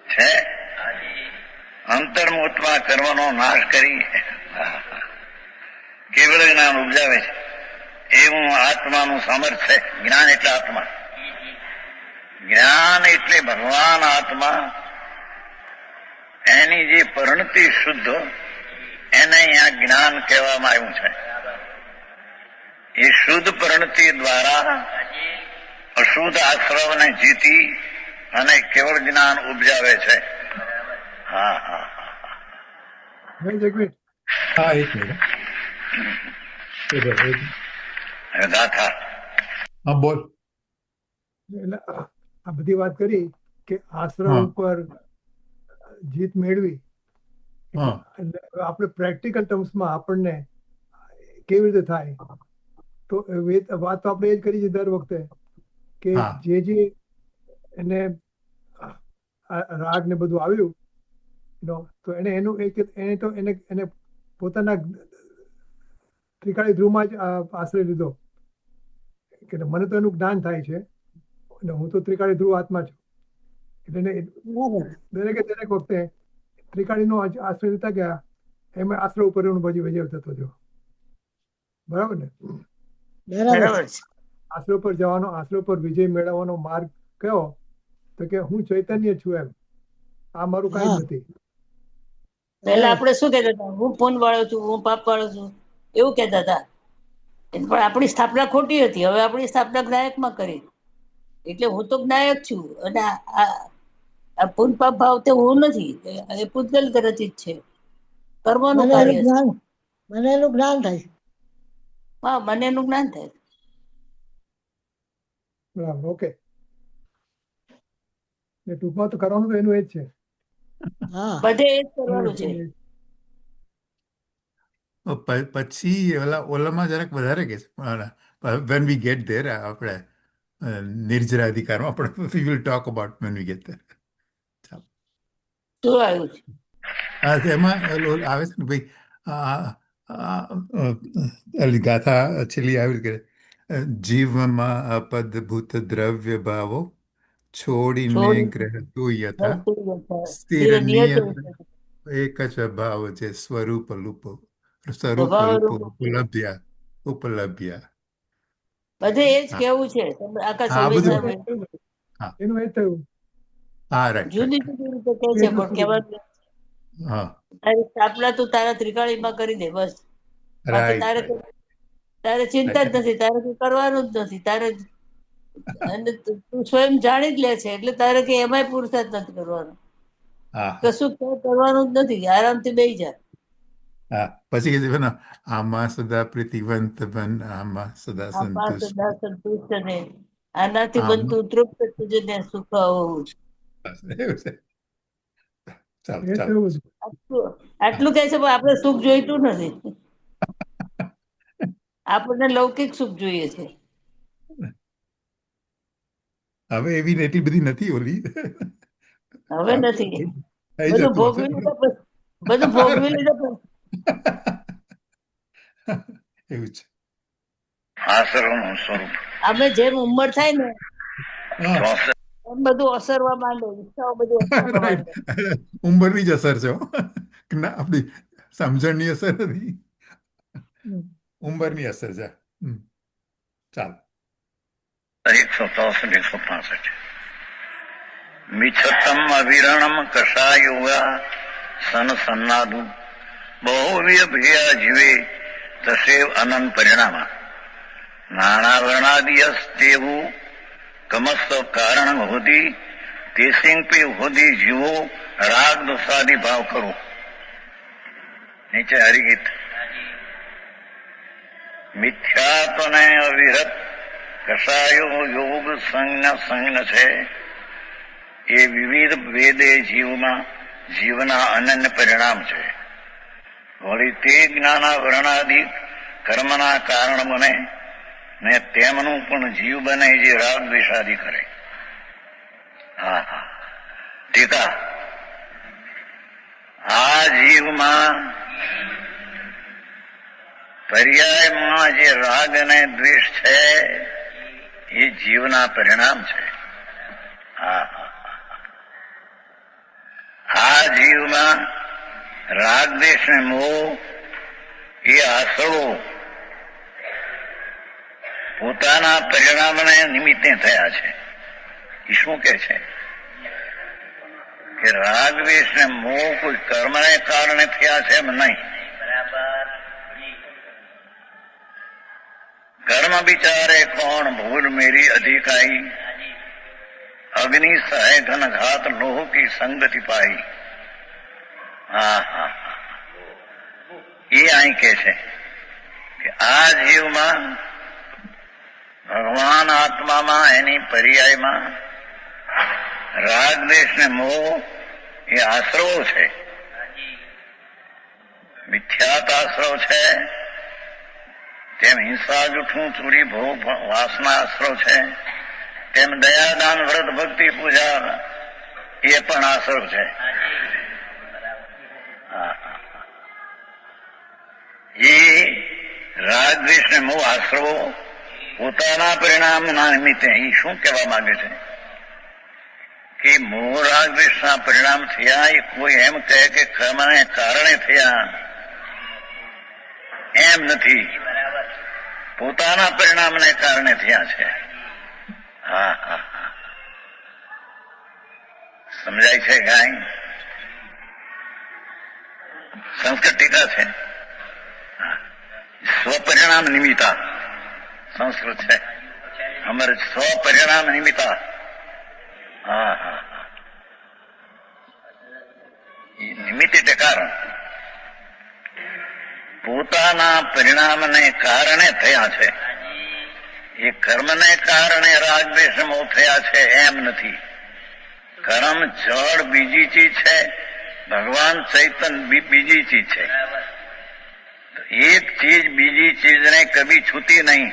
છે અંતર્મુખમાં કર્મનો નાશ કરી કેવળ જ્ઞાન ઉપજાવે છે. એવું આત્માનું સામર્થ્ય છે. જ્ઞાન એટલે આત્મા, જ્ઞાન એટલે ભગવાન આત્મા. એની જે પરિણતિ શુદ્ધ એને અહીંયા જ્ઞાન કહેવામાં આવ્યું છે. એ શુદ્ધ પરિણતિ દ્વારા અશુદ્ધ આશ્રવને જીતી અને કેવળ જ્ઞાન ઉપજાવે છે. હા હા હા, એક મિનિટ. ગાથા હા, બોલ. એટલે આ બધી વાત કરી કે આશ્રમ હા. ઉપર જીત મેળવી. હા. એટલે આપણે પ્રેક્ટિકલ ટર્મ્સમાં આપણને કેવી રીતે થાય, તો વાત તો આપણે એ જ કરી છે દર વખતે કે હા. જે એને રાગ ને બધું આવ્યું તો એને એનું એને પોતાના ત્રિકાળી ધ્રુવમાં જ આશ્રય લીધો કે મને તો એનું જ્ઞાન થાય છે અને હું તો ત્રિકાળી ધ્રુવ આત્મા છું. એટલે દરેક વખતે ત્રિકાળીનો આશ્રય લેતા ગયા એમાં આશ્રય ઉપર એનો વિજય થતો ગયો. બરાબર ને? બરાબર છે. આશ્રય પર જવાનો, આશ્રય પર વિજય મેળવવાનો માર્ગ કયો? તો કે હું ચૈતન્ય છું, એમ આ મારું કઈ જ નથી. પહેલા આપણે શું કહેતા હતા? હું પુણ્ય વાળો છું, હું પાપ વાળો છું, એવું કહેતા હતા. પણ આપણી સ્થાપના ખોટી હતી. હવે આપણી સ્થાપના જ્ઞાયકમાં કરી. એટલે હું તો જ્ઞાયક છું અને આ પુણ્ય પાપ ભાવ તે હું નથી, એ પૂતગલ રચિત છે, કર્મનું મને કાર્ય એનું છે. જ્ઞાન મને એનું જ્ઞાન થાય. હા, મને એનું જ્ઞાન થાય. બરાબર, ઓકે. ટૂંકમાં તો કરવાનું તો એનું એ જ છે. હા, બધે એ જ કરવાનું છે. પછી ઓલામાં જરાક વધારે કે વેન વી ગેટ ધેર આપણે નિર્જરા અધિકારમાં આપણે we will talk about when we get there. શું આવ્યું છે? હા, એમાં આવે છે ને ભાઈ, ગાથા છેલ્લી આવી કે જીવમાં અપદભૂત દ્રવ્ય ભાવો છોડીને ગ્રહતો યથા સ્થિર નિયત એક જ ભાવ છે સ્વરૂપ રૂપ ઉપલબ્ધ્યા. બધે એ જ હા. કેવું છે. તમે આખા હા, બધું. સંવિધાનમાં એનું એ જ થયું. હા, રાઈટ. જુદી જુદી રીતે કહે છે, પણ કહેવાનું હા, તારી સ્થાપના તું તારા ત્રિકાળીમાં કરી દે, બસ. બાકી રાઈટ. તારે ચિંતા જ નથી, તારે કઈ કરવાનું જ નથી. તારે અને તું સ્વયં જાણી જ લે છે, એટલે તારે કઈ એમાંય પુરુષાર્થ નથી કરવાનો. હા, કશું કરવાનું જ નથી, આરામથી બેસી જા. હા. પછી કે છે ને, આમાં સદા પ્રીતિવંત બન, આમાં સદા આ પાંચ સંતુષ્ટ. સદા સંતુષ્ટ ને આનાથી આમ. બનતું તૃપ્ત તુજને સુખ હોવું. એવું છે. ચાલો એ તો ચાલો. એવું જ. આટલું કહે છે પણ આપણે સુખ જોઈતું નથી. આપણને લૌકિક સુખ જોઈએ છે. હવે એવી ને એટલી બધી નથી ઓલી. હવે નથી. થઈ બધું જતું ભોગવી હશે. લીધા પછી બધું ભોગવી લીધા પછી એવું છે. આસરોનું સ્વરૂપ અમે જેમ ઉંમર થાય ને હા, 64 એમ બધું ઓસરવા માંડે, ઈચ્છાઓ બધું ઓસરવા રાઈટ. માંડે. ઉંમરની જ અસર છે હો. કે ના, આપણી સમજણની અસર નથી, ઉંમરની અસર છે. ચાલો. 164 મિચ્છતમ અવિરણમ કષાયોગા સન સન્નાદુ બહુવ્ય ભેયા જીવે તસેવ અનંત પરિણામ નાણાવરણાદિયસ તેવું કમસ્ત કારણ હોતી તેસિંગ પે હોતી જીવો રાગ દોષાદિ ભાવ કરો. નીચે હરિગીત મિથ્યાત્વને અવિરત કષાયો યોગ સંજ્ઞ છે એ વિવિધ ભેદે જીવના અનન્ય પરિણામ છે. વળી તે જ્ઞાનાવરણાદિ કર્મના કારણ બને ને તેમનું પણ જીવ બને જે રાગ દ્વેષાદિ કરે. હા હા. ટીકા આ જીવમાં પર્યાયમાં જે રાગ અને દ્વેષ છે એ જીવના પરિણામ છે. હા હા. આ જીવમાં રાગ દ્વેષ ને મોહ એ આસળો પોતાના પરિણામને નિમિત્તે થયા છે. એ શું કે છે કે રાગ દ્વેષ ને મોહ કોઈ કર્મને કારણે થયા છે એમ નહીં. કર્મ વિચારે કોણ ભૂલ મેરી અધિકાઈ અગ્નિ સહાય ધન ઘાત લોહ કી સંગતિ પાઈ. હા હા. એ અહીં કે છે કે આ જીવમાં ભગવાન આત્મામાં એની પર્યાયમાં રાગ દ્વેષ ને મોહ એ આશ્રવો છે. મિથ્યાત આશ્રવ છે, તેમ હિંસા જૂઠું ચોરી ભોગ વાસના આશ્રવ છે, તેમ દયાદાન વ્રત ભક્તિ પૂજા એ પણ આશ્રવ છે. એ રાગ દ્વેષ ને મોહ આશ્રવો પોતાના પરિણામના નિમિત્તે એ શું કહેવા માંગે છે કે મોહ રાગ દ્વેષના પરિણામ થયા એ કોઈ એમ કહે કે કર્મને કારણે થયા એમ નથી, પોતાના પરિણામને કારણે થયા છે. હા હા હા. સમજાય છે કાંઈ? સંસ્કૃત ટીકા છે. સ્વપરિણામ નિમિત્તા સંસ્કૃત છે. અમારે સ્વપરિણામ નિમિત્તા. હા હા. નિમિત્ત એટલે કારણ. પોતાના પરિણામને કારણે થયા છે. એ કર્મને કારણે રાગ દ્વેષ મોહ થયા છે એમ નથી. કર્મ જળ બીજી ચીજ છે, ભગવાન ચૈતન બીજી ચીજ છે. એક ચીજ બીજી ચીજને કભી છૂતી નહીં.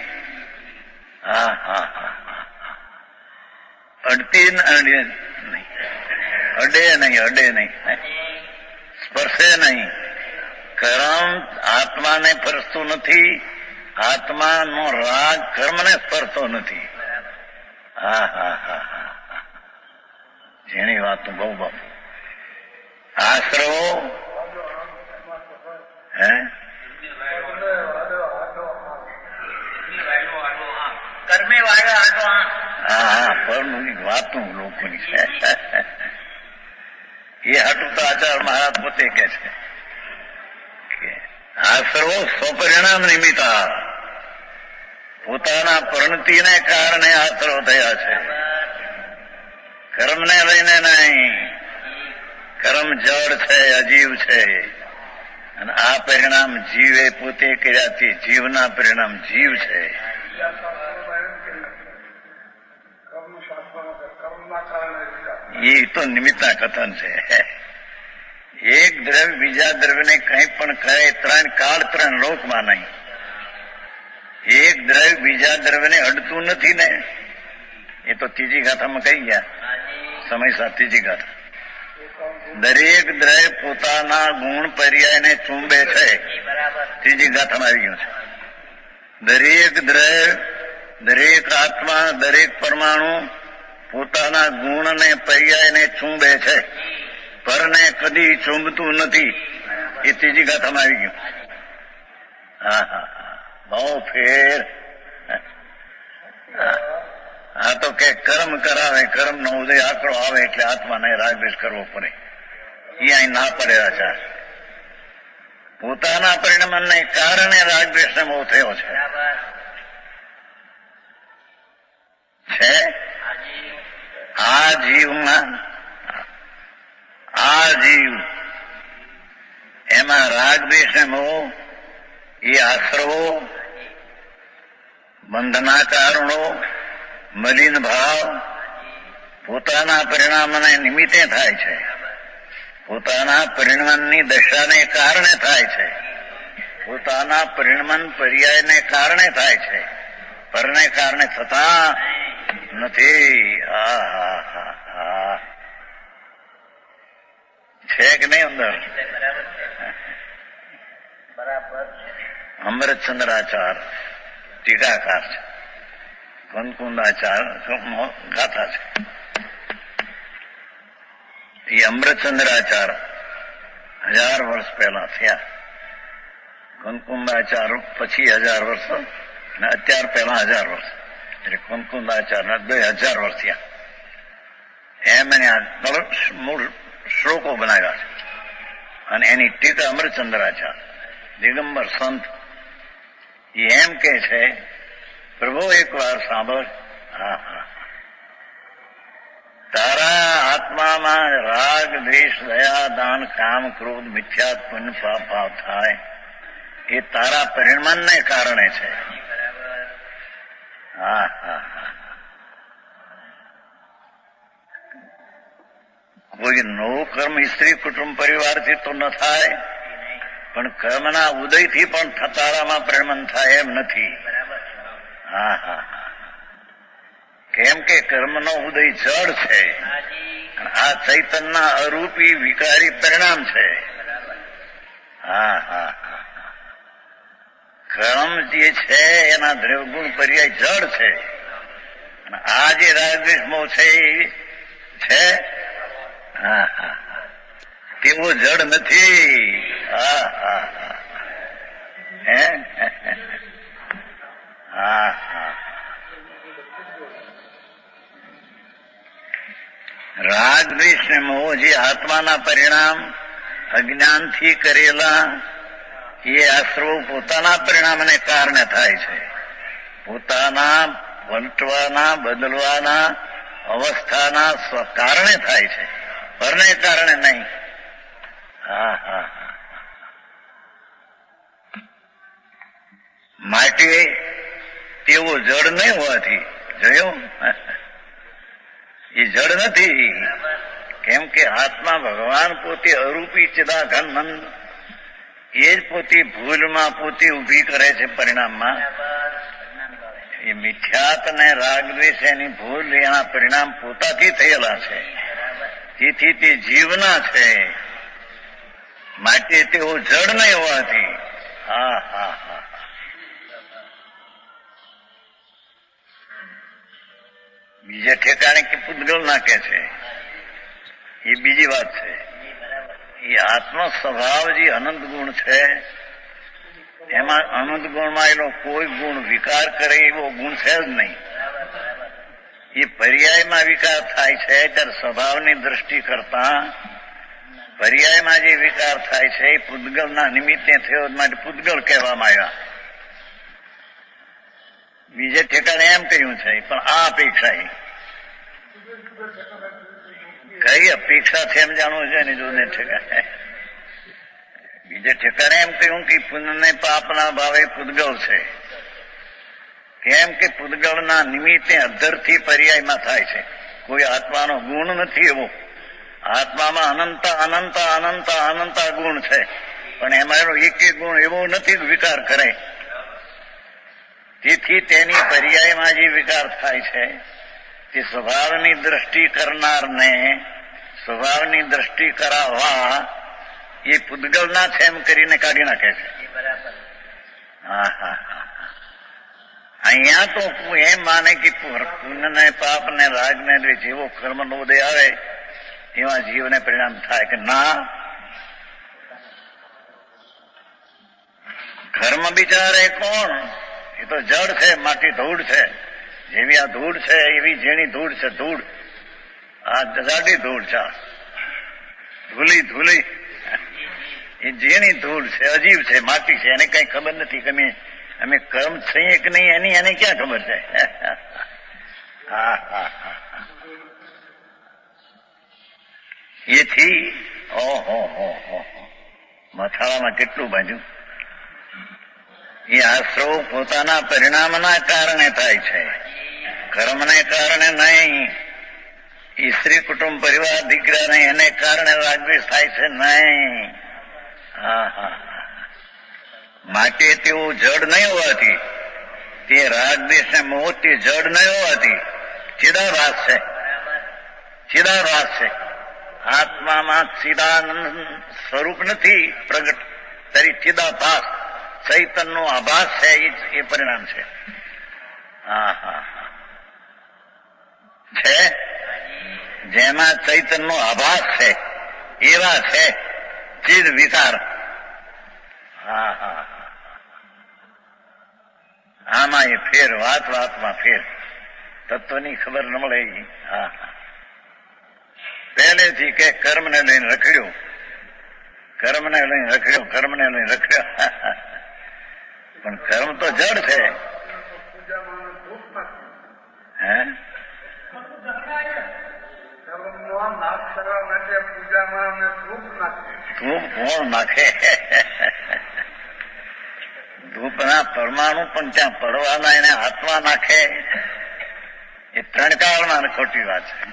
હા હા હા. અડતી નહીં, અડે નહીં, સ્પર્શે નહીં. કર્મ આત્માને સ્પર્શતું નથી, આત્માનો રાગ કર્મને સ્પર્શતો નથી. હા હા હા હા. જેની વાત બહુ બાપુ. આશ્રવો હે હા પરનું વાતું લોકોની છે. એ હાટું તો આચાર્ય મહારાજ પોતે કે છે કે આશ્રવો સ્વપરિણામ નિમિત્તા, પોતાના પરિણતિને કારણે આશ્રવ થયા છે, કર્મને લઈને નહીં. કર્મ જળ છે, અજીવ છે, અને આ પરિણામ જીવે પોતે કર્યાથી જીવના પરિણામ જીવ છે. એ તો નિમિત્તના કથન છે. એક દ્રવ્ય બીજા દ્રવ્યને કંઈ પણ કહે, ત્રણ કાળ ત્રણ લોકમાં નહીં. એક દ્રવ્ય બીજા દ્રવ્યને અડતું નથી ને, એ તો ત્રીજી ગાથામાં કહી ગયા સમય સાથે. ત્રીજી ગાથા, દરેક દ્રવ્ય પોતાના ગુણ પર્યાયને ચૂંબે છે. ત્રીજી ગાથામાં આવી ગયું છે. દરેક દ્રવ્ય, દરેક આત્મા, દરેક પરમાણુ પોતાના ગુણને પર્યાયને ચૂંબે છે, પરને કદી ચૂંબતું નથી. એ ત્રીજી ગાથામાં આવી ગયું. હા હા હા, બહુ ફેર. આ તો કે કર્મ કરાવે, કર્મ નો ઉદય આકરો આવે એટલે આત્માને રાગદ્વેષ કરવો પડે. એ અહીં ના પડેલા છે. પોતાના પરિણામને કારણે રાગદ્વેષને મોહ થયો છે. આ જીવમાં, આ જીવ એમાં રાગદ્વેષને મોહ, એ આશ્રવો, બંધના કારણો, મલિન ભાવ પોતાના પરિણામને નિમિત્તે થાય છે, પોતાના પરિણામની દશાને કારણે થાય છે, પોતાના પરિણામ પર્યાયને કારણે થાય છે, પરને કારણે થતા નથી. છે કે નહીં અંદર? અમૃતચંદ્રાચાર ટીકાકાર છે, કંકુંદાચાર ગાથા છે. એ અમૃતચંદ્રાચાર 1000 વર્ષ પહેલા થયા. કંકુંદાચાર પછી 1000 વર્ષ, અને અત્યાર પહેલા 1000 વર્ષ, એટલે કંકુંદાચાર 2000 વર્ષ થયા. એમ એને મૂળ શ્લોકો બનાવ્યા છે, અને એની ટીકા અમૃતચંદ્રાચાર દિગંબર સંત એમ કે છે, પ્રભુ એક વાર સાંભળ, તારા આત્મામાં રાગ, દ્વેષ, દયા, દાન, કામ, ક્રોધ, મિથ્યા, પુણ્ય, પાપ ભાવ થાય એ તારા પરિણામને કારણે છે. કોઈ નવું કર્મ સ્ત્રી કુટુંબ પરિવારથી તો ન થાય, પણ કર્મના ઉદયથી પણ તારામાં પરિણામ થાય એમ નથી. કેમ કે કર્મનો ઉદય જળ છે, આ ચૈતન્યના અરૂપી વિકારી પરિણામ છે. કર્મ જે છે એના દ્રવ્યગુણ પર્યાય જળ છે, અને આ જે રાગદ્વેષ મોહ છે છે તેવો જળ નથી. રાગ દ્વેષ ને મોહ જે આત્માના પરિણામ અજ્ઞાનથી કરેલા એ આશ્રવો પોતાના પરિણામને કારણે થાય છે, પોતાના પલટવાના, બદલવાના અવસ્થાના કારણે થાય છે, પરને કારણે નહીં. માટે તેવો જળ નહીં હોવાથી, જોયું, એ જળ નથી. કેમ કે આત્મા ભગવાન પોતે અરૂપી ચિદાઘન, એ જ પોતે ભૂલમાં પોતે ઉભી કરે છે પરિણામમાં. એ મિથ્યાત ને રાગદ્વેષ એની ભૂલ, એના પરિણામ પોતાથી થયેલા છે, તેથી તે જીવના છે. માટે તેઓ જડ નહીં હોવાથી બીજે ઠેકાણે કે પૂતગલ નાખે છે, એ બીજી વાત છે. એ આત્મ સ્વભાવ જે અનંત ગુણ છે, એમાં અનંત ગુણમાં એનો કોઈ ગુણ વિકાર કરે એવો ગુણ છે જ નહીં. એ પર્યાયમાં વિકાર થાય છે, ત્યારે સ્વભાવની દ્રષ્ટિ કરતા પર્યાયમાં જે વિકાર થાય છે એ પૂતગલના નિમિત્તે થયો, માટે પૂતગલ કહેવામાં આવ્યા. બીજે ઠેકાણે એમ કહ્યું છે, પણ આ અપેક્ષા કઈ અપેક્ષા છે એમ જાણવું છે ને જોને ઠેકાણે. બીજે ઠેકાણે એમ કહ્યું કે પુણ્ય ને પાપના ભાવે પૂતગલ છે. કેમ કે પૂતગલના નિમિત્તે અધરથી પર્યાયમાં થાય છે, કોઈ આત્માનો ગુણ નથી એવો. આત્મામાં અનંત અનંત અનંત અનંત ગુણ છે, પણ એમાં એક ગુણ એવો નથી વિકાર કરે. તેથી તેની પર્યાયમાં જે વિકાર થાય છે તે સ્વભાવની દ્રષ્ટિ કરનારને સ્વભાવની દ્રષ્ટિ કરાવવા એ પૂતગલના છે એમ કરીને કાઢી નાખે છે. હા હા હા. અહીંયા તો એમ માને કે પુણ્ય ને પાપ ને રાગ ને જેવો કર્મ નો ઉદય આવે એવા જીવને પરિણામ થાય કે ના, કર્મ બિચારે કોણ? એ તો જડ છે, માટી ધૂળ છે. જેવી આ ધૂળ છે એવી ઝીણી ધૂળ છે. ધૂળ આ જાડી ધૂળ છે, ધૂલી ધૂલી એ ઝીણી ધૂળ છે, અજીબ છે, માટી છે. એને કઈ ખબર નથી કે અમે કર્મ છીએ કે નહીં, એની એને ક્યાં ખબર છે? હા હા હા. એથી ઓહો હો હો મથાળામાં કેટલું બાંધ્યું. એ આશ્રવ પોતાના પરિણામના કારણે થાય છે, કર્મને કારણે નહીં. એ સ્ત્રી કુટુંબ પરિવાર દીકરાને એને કારણે રાગદ્વેષ થાય છે નહીં. હા હા. માટે તેઓ જડ નહીં હોવાથી, તે રાગદ્વેષ ને મોહ તે જડ નહીં હોવાથી ચિદાભાસ છે. ચિદાભાસ છે. આત્મામાં ચિદાનંદ સ્વરૂપ નથી પ્રગટ, તરી ચિદાભાસ ચૈતનનો આભાસ છે. એ પરિણામ છે. હા હા હા. છે જેમાં ચૈતનનો આભાસ છે એવા છે ચિદ વિકાર. હા હા. આમાં એ ફેર, વાત વાતમાં ફેર, તત્વની ખબર ન મળે. હા હા. પહેલેથી કે કર્મને લઈને રખડ્યો, કર્મને લઈને રખડ્યો, કર્મને લઈને રખડ્યો. પણ કર્મ તો જડ છે. હે ધૂપ કોણ નાખે? ધૂપના પરમાણુ પણ ત્યાં પડવાના એને હાથમાં નાખે. એ ત્રણ કાળમાં ખોટી વાત છે.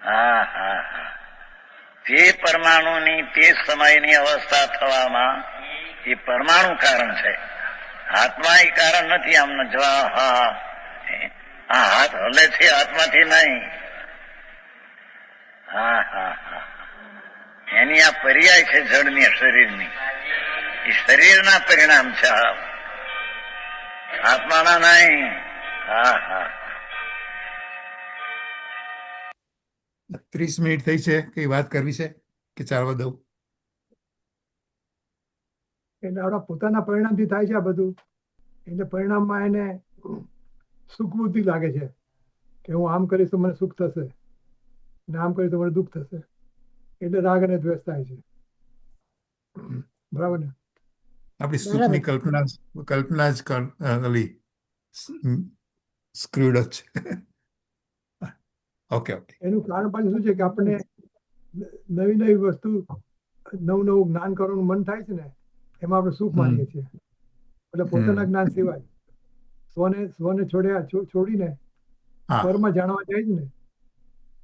હા હા હા. તે પરમાણુની તે સમયની અવસ્થા થવામાં એ પરમાણુ કારણ છે. આત્મા એ કારણ નથી. આમને જવા હા આ હાથ હલે છે આત્માથી નહીં. હા હા હા. એની આ પર્યાય છે જડની શરીરની. એ શરીરના પરિણામ છે, આત્માના નહીં. હા હા. 30 મિનિટ થઈ છે. કઈ વાત કરવી છે કે ચાલવા દઉં? એટલે આપણા પોતાના પરિણામથી થાય છે આ બધું. એટલે પરિણામમાં એને સુખ બુદ્ધિ લાગે છે કે હું આમ કરીશ તો મને સુખ થશે, ને આમ કરીશ તો મને દુઃખ થશે. એટલે રાગ અને દ્વેષ થાય છે. બરાબર ને? આપણી સુખની કલ્પના જ ઓલી સ્ક્રૂડ જ છે. Okay okay. એનું કારણ પાછું શું છે કે આપણને નવી નવી વસ્તુ, નવું નવું જ્ઞાન કરવાનું મન થાય છે ને, એમાં આપણે સુખ માનીએ છીએ. એટલે પોતાના જ્ઞાન સિવાય સ્વને છોડીને પરમાં જાણવા જાય છે ને,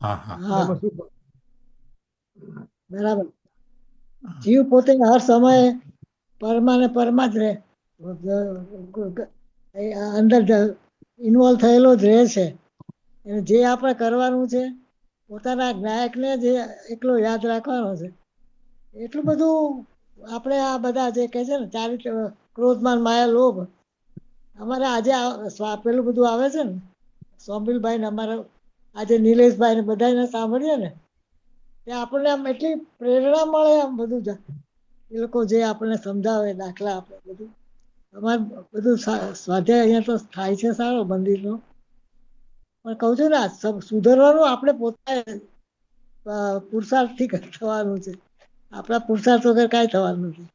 એમાં સુખ. બરાબર. જીવ પોતે હર સમયે પરમાં ને પરમાં જ રહે, અંદર ઇન્વોલ્વ થયેલો જ રહે છે. જે આપણે કરવાનું છે પોતાના જ્ઞાયકને જે એકલો યાદ રાખવાનો છે. એટલું બધું આપણે આ બધા જે કહે છે ને ચારિત્ર, ક્રોધમાન માયા લોભ, અમારે આજે પેલું બધું આવે છે ને સોમિલભાઈ ને અમારા આજે નિલેશભાઈ ને બધાને સાંભળીએ ને, તે આપણને આમ એટલી પ્રેરણા મળે. આમ બધું એ લોકો જે આપણને સમજાવે, દાખલા આપે, બધું અમારે બધું સ્વાધ્યાય અહીંયા તો થાય છે સારો મંદિરનો. પણ કહું છું ને સુધરવાનું આપણે પોતે પુરુષાર્થથી થવાનું છે. આપણા પુરુષાર્થ વગર કાંઈ થવાનું નથી.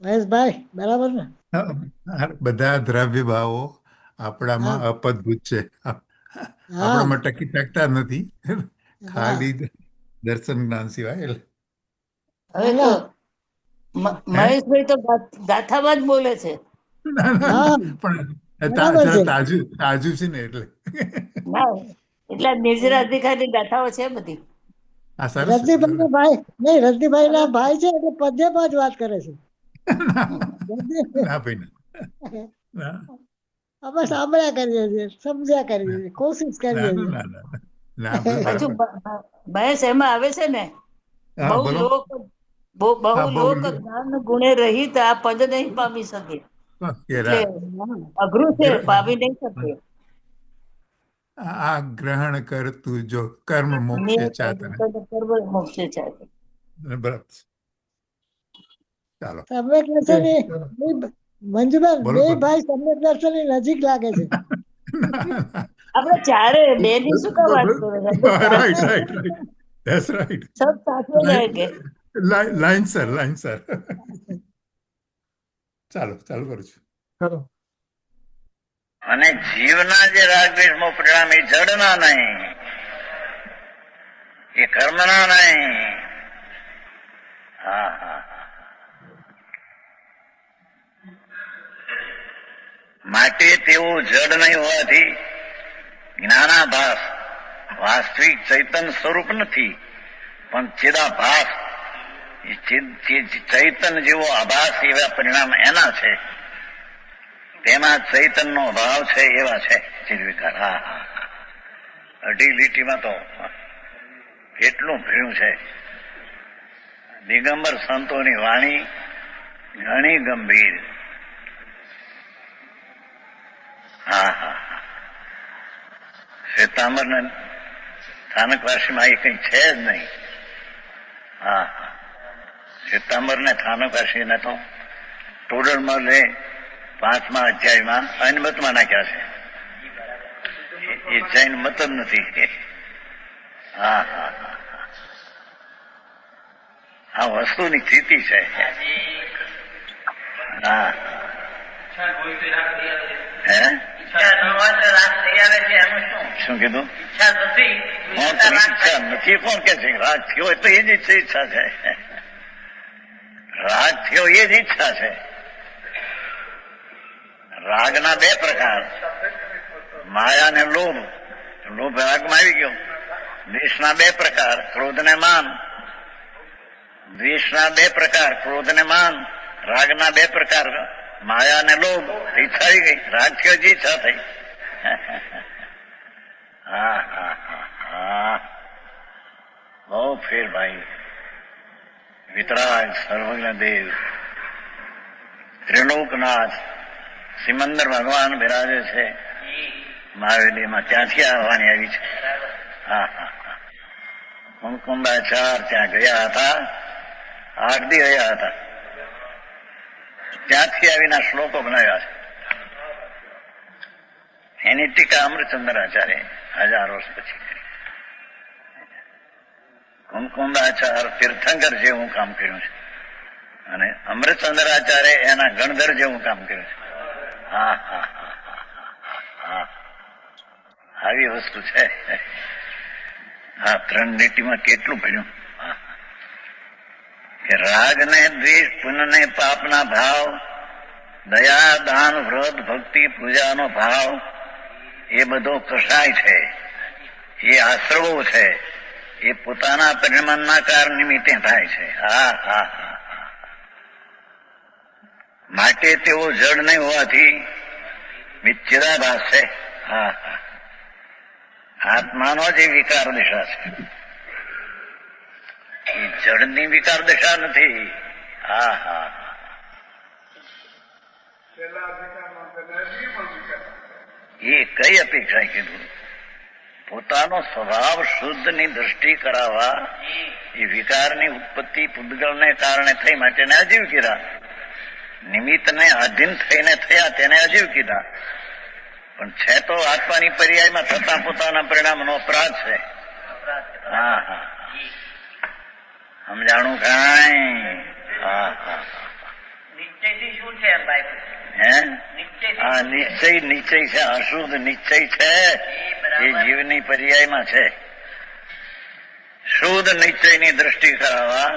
મહેશભાઈ બરાબર ને? બધા દ્રવ્ય ભાવો આપણામાં અપદ્ભુત છે. આપણામાં ટકી ટકતા નથી, ખાલી દર્શન જ્ઞાન સિવાય. હવે તો મહેશભાઈ તો ગાથામાં જ બોલે છે. પણ તાજુ છે ને એટલે. એટલા નિર્જરા અધિકારી ગાથાઓ છે બધી. આ સરસ છે. રજનીભાઈ ના ભાઈ નહીં, રજનીભાઈ ના ભાઈ છે એટલે પદ્યમાં જ વાત કરે છે. ના ભાઈ ના. અમે સાંભળ્યા કરીએ છીએ, સમજ્યા કરીએ છીએ, કોશિશ ના કરીએ ના છીએ. ના ના ના બધું પાછું બરાબર. મહેશ એમાં આવે છે ને, હા બહુ બોલો. લોક હા બહુ લોક બહુ જ્ઞાન ગુણે રહિત આ પદ નહીં પામી શકે. એટલે કેરા અઘરું છે, પામી નહીં શકે. આ ગ્રહણ કર તું જો કર્મ મોક્ષે ચાતને. મોક્ષે ચાલે. બરાબર છે. ચાલો સમ્યક દર્શનની ચાલો. મંજુબેન, બોલો, બે બોલો. ભાઈ સમ્યક દર્શનની નજીક લાગે છે. આપણે ચારે બે ની શું કા વાત કરો છો? આપણે ચારે right right right that's right. સબ સાથે રહેંગે. Line sir line sir. ચાલો ચાલુ કરું છું. ચાલો. અને જીવના જે રાગદ્વેષમાં પરિણામ એ જડના નહીં, એ કર્મના નહીં. હા હા હા. માટે તેવું જડ નહીં હોવાથી જ્ઞાનાભાસ વાસ્તવિક ચૈતન્ય સ્વરૂપ નથી, પણ ચિદાભાસ. એ ચૈતન્ય જેવો આભાસ એવા પરિણામ એના છે, તેમાં ચૈતન્યનો ભાવ છે એવા છે ચિદવિકાર. હા હા હા. અઢી લીટીમાં તો કેટલું ભર્યું છે. દિગંબર સંતોની વાણી ઘણી ગંભીર. હા હા હા. શ્વેતાંબર ને સ્થાનકવાસીમાં એ કઈ છે જ નહીં. હા હા. શ્વેતાંબર ને સ્થાનકવાસીને તો ટોડરમાં લે 5મા અધ્યાયમાં અનમતમાં નાખ્યા છે. એ જૈન મત જ નથી. હા હા હા. આ વસ્તુની સ્થિતિ છે. હા હે શું કીધું? ઈચ્છા નથી કોણ કે છે? રાગ થયો તો એ જ ઈચ્છા છે. રાગ થયો એ જ ઈચ્છા છે. રાગના બે પ્રકાર, માયા ને લોભ. લોભ રાગમાં આવી ગયો. દ્વેષના બે પ્રકાર, ક્રોધ ને માન. દ્વેષના બે પ્રકાર, ક્રોધ ને માન. રાગના બે પ્રકાર, માયા ને લોભ. ઈચ્છા આવી ગઈ. રાગ થયો જ ઈચ્છા થઈ. હા હા હા હા. બહુ ફેર ભાઈ. વિતરાગ સર્વજ્ઞ દેવ ત્રિલોકનાથ સિમંદર ભગવાન બિરાજે છે મહાવેલીમાં. ત્યાંથી આ વાણી આવી છે. હા હા હા. મુકુંદાચાર્ય ત્યાં ગયા હતા, 8 દી રહ્યા હતા. ત્યાંથી આવીના શ્લોકો બનાવ્યા છે. એની ટીકા અમૃતચંદ્રાચાર્ય 1000 વર્ષ પછી કરી. કુમકુંદાચાર્ય તીર્થંકર જેવું કામ કર્યું છે અને અમૃતચંદ્રાચાર્ય એના ગણધર જેવું કામ કર્યું છે. હા હા હા હા. આવી વસ્તુ છે. હા, 3 લીટીમાં કેટલું ભણ્યું કે રાગ ને દ્વેષ, પુણ્ય ને પાપના ભાવ, દયા દાન વ્રત ભક્તિ પૂજાનો ભાવ, એ બધો કસાય છે. એ આશ્રવો છે. એ પોતાના પરિણામના કારણ નિમિત્તે થાય છે. હા હા હા. માટે તેઓ જડ નહીં હોવાથી ચિદાભાસ છે. હા હા. આત્માનો જે વિકાર દિશા છે એ જડની વિકાર દિશા નથી. હા હા. એ કઈ અપેક્ષા કીધું? પોતાનો સ્વભાવ શુદ્ધની દ્રષ્ટિ કરાવવા એ વિકારની ઉત્પત્તિ પૂતગલને કારણે થઈ માટે અજીવ કીધા. નિમિત્તને આધીન થઈને થયા તેને અજીવ કીધા. પણ છે તો આત્માની પર્યાયમાં થતા પોતાના પરિણામનો અપરાધ છે. હા હા. સમજાણું કાંઈ? હા હા. નિશ્ચયથી શું છે એમ ભાઈ? હે? હા, નિશ્ચય છે. અશુદ્ધ નિશ્ચય છે એ જીવની પર્યાયમાં છે. શુદ્ધ નિશ્ચયની દ્રષ્ટિ કરાવવા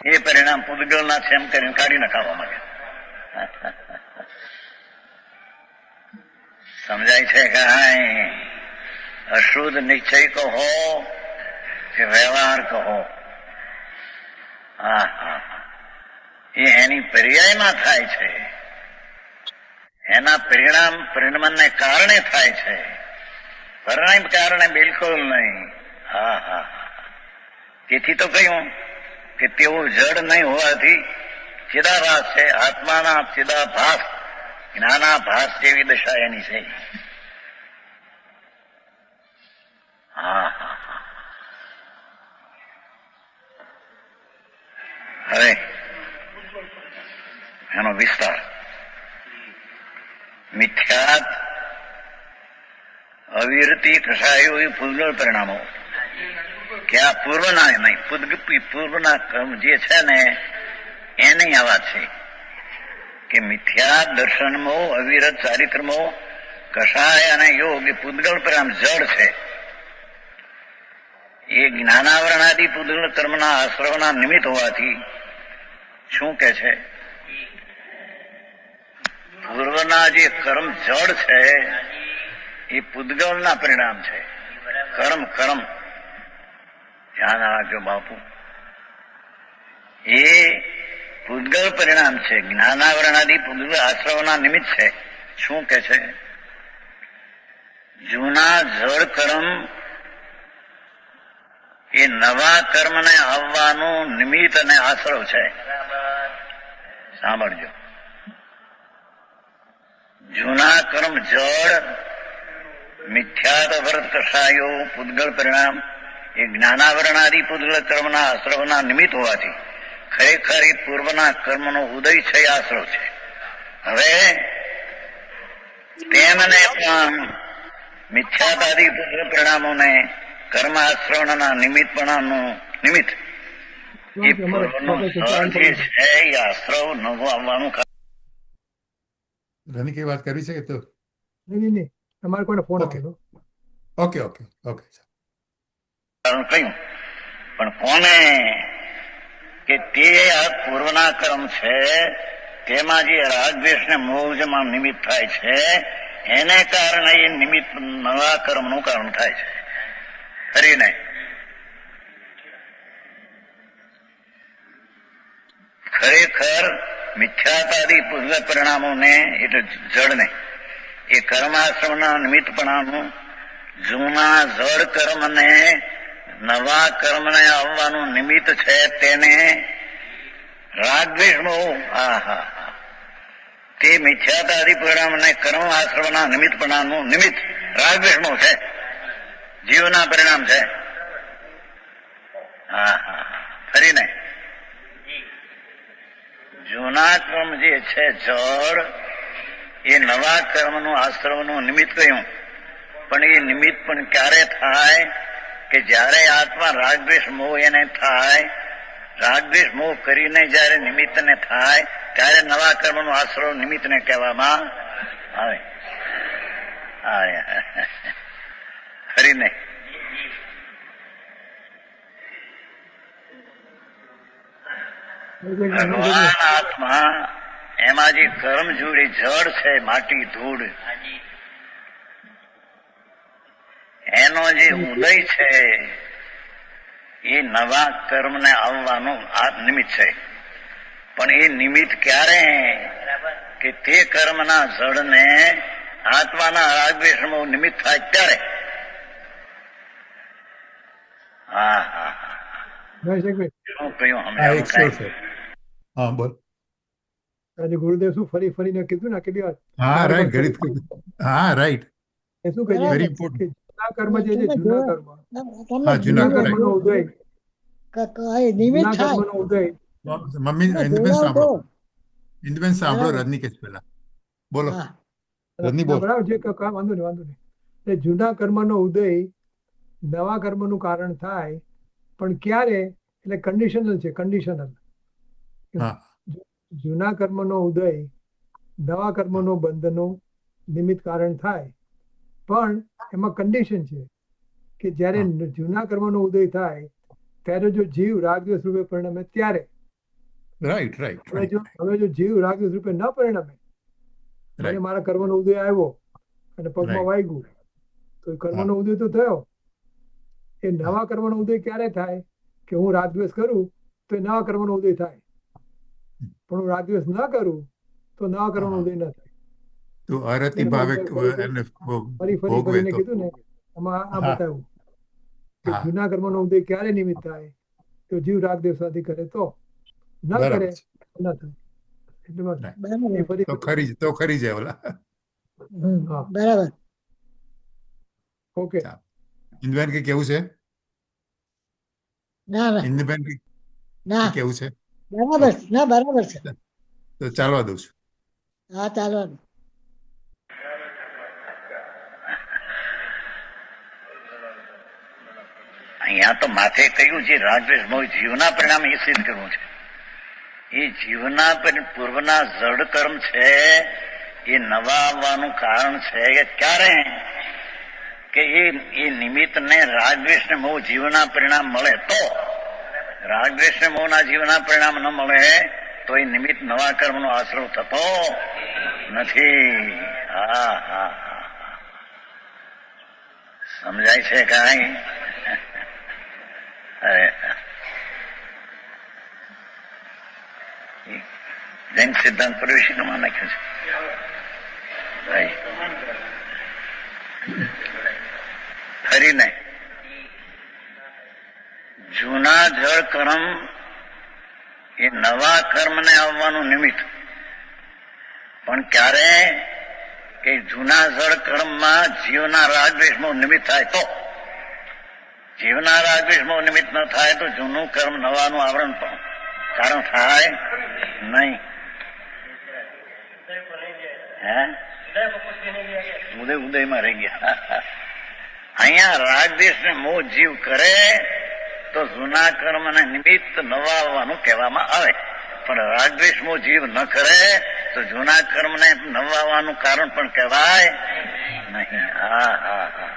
એ પરિણામ પૂતગલના છે એમ કરીને કાઢી નખાવા માંગે. સમજાય છે કાંઈ? અશુદ્ધ નિશ્ચય કહો કે વ્યવહાર કહો, હા હા, એ એની પર્યાયમાં થાય છે, એના પરિણામને કારણે થાય છે, પરિણામ કારણે બિલકુલ નહીં. હા હા, તેથી તો કહ્યું કે તેઓ જડ નહીં હોવાથી ચિદાભાસ છે. આત્માના ચિદાભાસ, જ્ઞાનાભાસ જેવી દશા એની છે. હા હા, હવે એનો વિસ્તાર. મિથ્યાત અવિરતિ કસાયો એ પૂર્વગળ પરિણામો, કે આ પૂર્વના નહીં, પૂર્વના કર્મ જે છે ને એની આ વાત છે કે મિથ્યા દર્શનમો, અવિરત ચારિત્રમો, કષાય અને યોગ એ પૂતગળ પરિણામ જડ છે. એ જ્ઞાનાવરણાદિ પૂતગળ કર્મના આશ્રવના નિમિત્ત હોવાથી શું કે છે, પૂર્વના જે કર્મ જડ છે એ પૂતગળના પરિણામ છે. કર્મ ધ્યાન રાખજો બાપુ, એ પૂતગળ પરિણામ છે, જ્ઞાનાવરણાદિ પૂતગળ આશ્રવના નિમિત્ત છે. શું કે છે, જૂના જળ કર્મ એ નવા કર્મને આવવાનું નિમિત્ત અને આશ્રવ છે. સાંભળજો, જૂના કર્મ જળ, મિથ્યાત અભરત કષાયો પૂતગળ પરિણામ એ જ્ઞાનાવરણાદિ પૂતગળ કર્મના આશ્રવના નિમિત્ત હોવાથી ખરેખર એ પૂર્વના કર્મનો ઉદય છે, આશ્રવ છે. હવે તેમને પણ મિથ્યાતાદિ પૂતગળ પરિણામોને કર્મ આશ્રવના નિમિત્તપણાનું નિમિત્ત એ પૂર્વનો જળ જે છે એ આશ્રવ નવો આવવાનું રનિ કઈ વાત કરવી છે કે તો? નહીં, તમારે કોઈને ફોન ઓકે. આવ્યો? Okay okay okay. કારણ કહ્યું, પણ કોને કે તે આ પૂર્વના કર્મ છે તેમાં જે રાગદ્વેષ ને મોહ જેમાં નિમિત્ત થાય છે એને કારણે એ નિમિત્ત નવા કર્મનું કારણ થાય છે. ખરીને ખરેખર મિથ્યાતાદિ પૂર્વ પરિણામોને એટલે જડને એ કર્માશ્રમના નિમિત્તપણાનું જૂના જળ કર્મને નવા કર્મને આવવાનું નિમિત્ત છે તેને રાગદ્વેષ મોહ, તે મિથ્યાતાદિ પરિણામને કર્મ આશ્રમના નિમિત્તપણાનું નિમિત્ત રાગદ્વેષ મોહ છે, જીવના પરિણામ છે. ફરીને જૂના કર્મ જે છે જળ એ નવા કર્મનું આશ્રમનું નિમિત્ત કહ્યું, પણ એ નિમિત્ત પણ ક્યારે થાય કે જ્યારે આત્મા રાગદ્વેષ મોહ એને થાય, રાગદ્વેષ મોહ કરીને જયારે નિમિત્તને થાય ત્યારે નવા કર્મનું આશ્રવ નિમિત્તને કહેવામાં આવે. ફરીને ભગવાન આત્મા એમાં જે કર્મ જોડે જળ છે, માટી ધૂળ, એનો જે ઉદય છે એ નવા કર્મને આવવાનું આ નિમિત્ત છે. પણ એ નિમિત્ત ક્યારે કે તે કર્મના જળને આત્માના રાગદ્વેષમાં નિમિત્ત થાય ત્યારે. શું કહ્યું હમણાં? હા બોલ. આજે ગુરુદેવ શું ફરીને કીધું ને કેટલી વાર? હા રાઈટ, ગણિત. હા રાઈટ, એ શું કહે છે? Very important. જૂના કર્મ જે છે, જૂના કર્મ, હા, જૂના કર્મ. કર્મનો ઉદય, નિમિત્ત જૂના થાય. કર્મનો ઉદય. મમ્મી ઇન્દુબેન સાંભળો, ઇન્દુબેન સાંભળો, રજની કે પહેલા બોલો. હા. રજની બોલ. બરાબર છે, વાંધો નહીં. એ જૂના કર્મનો ઉદય નવા કર્મનું કારણ થાય, પણ ક્યારે? એટલે કન્ડિશનલ છે, કન્ડિશનલ. હા. જૂના કર્મનો ઉદય નવા કર્મનો બંધનું નિમિત્ત કારણ થાય, પણ એમાં કન્ડિશન છે કે જ્યારે જૂના કર્મનો ઉદય થાય ત્યારે જો જીવ રાગદ્વેષ રૂપે પરિણમે ત્યારે. રાઈટ. હવે જો જીવ રાગદ્વેષ રૂપે ન પરિણમે, અને મારા કર્મનો ઉદય આવ્યો અને પગમાં વાગ્યું, તો કર્મનો ઉદય તો થયો, એ નવા કર્મનો ઉદય ક્યારે થાય કે હું રાગદ્વેષ કરું તો એ નવા કર્મનો ઉદય થાય, પણ હું રાગદ્વેષ ન કરું તો નવા કર્મનો હા. ઉદય ન થાય. તો અરતિ એને ભાવે ફરી એને ફરી ભોગવે ફરીને તો કીધું ને, આમાં આ હા. બતાવ્યું કે હા. જૂના કર્મનો ઉદય ક્યારે નિમિત્ત થાય તો જીવ રાગદ્વેષાથી કરે તો, ન બરાબર કરે છે. તો ન થાય. એટલે બસ Right. એ ફરી તો ખરી જાય ઓલા. હા, બરાબર. ઓકે. ઇન્દુબેન કે કેવું છે? ના ના ઇન્દુબેન કે ના કેવું છે? બરાબર ઓકે. છે. ના બરાબર છે. તો ચાલવા દઉં છું. હા ચાલો. અહીંયા તો માથે કહ્યું છે રાગદ્વેષ મોહ જીવના પરિણામ એ સિદ્ધ કરવું છે. એ જીવના પૂર્વના જડ કર્મ છે એ નવા આવવાનું કારણ છે કે ક્યારે કે એ નિમિત્તને રાગદ્વેષ ને મોહ જીવના પરિણામ મળે તો, રાગદ્વેષ ને મોહના જીવના પરિણામ ન મળે તો એ નિમિત્ત નવા કર્મનો આશ્રવ થતો નથી. હા હા હા, સમજાય છે કાંઈ? અરે જૈન સિદ્ધાંત પ્રવેશીમાં નાખ્યું છે ભાઈ. ફરીને જૂના જળ કર્મ એ નવા કર્મને આવવાનું નિમિત્ત, પણ ક્યારે કે જૂના જળ કર્મમાં જીવના રાગદ્વેષમાં નિમિત્ત થાય તો, જીવના રાગદ્વેષમાં નિમિત્ત ન થાય તો જૂનું કર્મ નવાનું આવરણ પણ કારણ થાય નહીં. હે ઉદયમાં રહી ગયા. અહીંયા રાગદ્વેષ ને મોહ જીવ કરે તો જૂના કર્મ ને નિમિત્ત નવા આવવાનું કહેવામાં આવે, પણ રાગદ્વેષ મોહ જીવ ન કરે તો જૂના કર્મ ને નવા આવવાનું કારણ પણ કહેવાય નહીં. હા હા હા,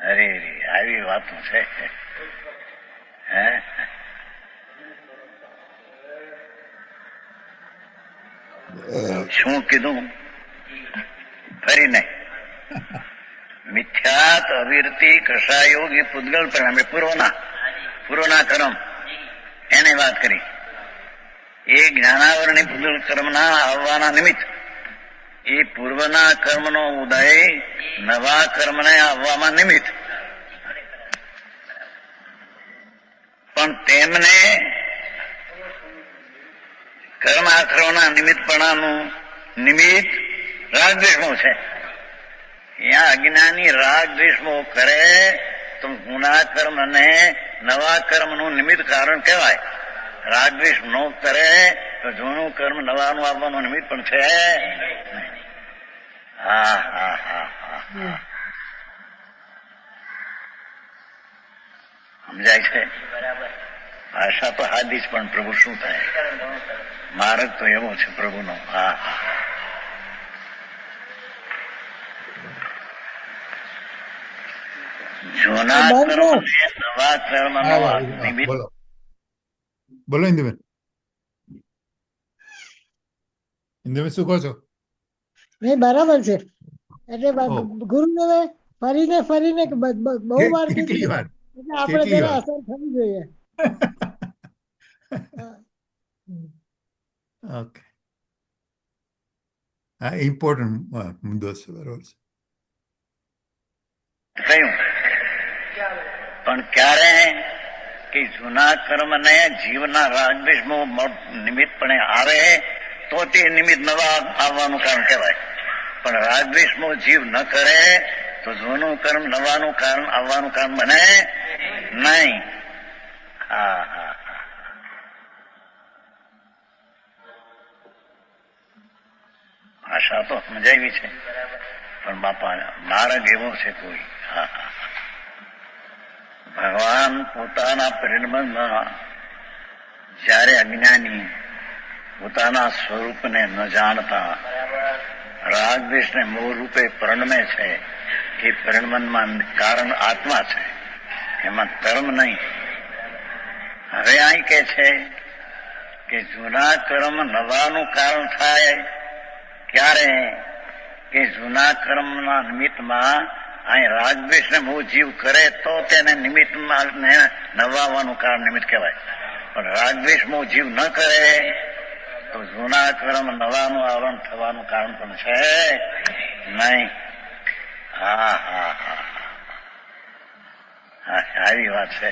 અરે આવી વાતો છે. હે શું કીધું ફરીને? મિથ્યાત અવિરતિ કષાયોગી પૂતગલ પરિણામે પૂર્વના કર્મ એને વાત કરી. એ જ્ઞાનાવરણી પૂતગલ કર્મના આવવાના નિમિત્ત એ પૂર્વના કર્મનો ઉદય નવા કર્મને આવવામાં નિમિત્ત, પણ તેમને કર્મ આશ્રવના નિમિત્તપણાનું નિમિત્ત રાગદ્વેષમો છે. અહીંયા અજ્ઞાની રાગદ્વેષમો કરે તો ગુના કર્મ અને નવા કર્મનું નિમિત્ત કારણ કહેવાય. રાગદ્વેષ ન કરે તો જૂનું કર્મ નવાનું આવવાનું નિમિત્ત પણ છે. હા હા હા હા, સમજાય છે? ભાષા તો હાદી જ, પણ પ્રભુ શું થાય? માર્ગ તો એવો છે પ્રભુનો. હા હા, જૂના કર્મ નવા કર્મ નિમિત્ત. બોલો બોલો ઇન્દુબેન. ઇન્દુબેન શું કહો છો? નહીં બરાબર છે. એટલે ઓહ. ગુરુદેવે ફરીને ફરીને બહુ વાર કેટલી કીધું, વાર? એટલે આપણે કેટલી જરા વાર? અસર થવી જોઈએ. ઓકે, હા, ઇમ્પોર્ટન્ટ મુદ્દો છે. બરોબર છે. કહ્યું પણ ક્યારે કે જૂના કર્મ ને જીવના રાગદ્વેષમાં નિમિત્તપણે આવે તો તે નિમિત્ત નવા આવવાનું કારણ કહેવાય, પણ રાગદ્વેષમાં જીવ ન કરે તો જૂનું કર્મ નવાનું કારણ આવવાનું કારણ બને નહીં. હા હા, ભાષા તો સમજાવી છે, પણ બાપા માર્ગ એવો છે કોઈ. હા હા, ભગવાન પોતાના પરિણમમાં જ્યારે અજ્ઞાની પોતાના સ્વરૂપને ન જાણતા રાગદ્વેષને મોહ રૂપે પરિણમે છે, એ પરિણમનમાં કારણ આત્મા છે, એમાં કર્મ નહીં. હવે અહીં કે છે કે જૂના કર્મ નવાનું કારણ થાય ક્યારે કે જૂના કર્મના નિમિત્તમાં અહીં રાગદ્વેષ ને મોહ જીવ કરે તો તેને નિમિત્ત ને નવાવાનું કારણ નિમિત્ત કહેવાય. પણ રાગદ્વેષ મોહ જીવ ન કરે તો જૂના કર્મ નવાનું આવરણ થવાનું કારણ પણ છે નહીં. હા હા હા હા, સારી વાત છે.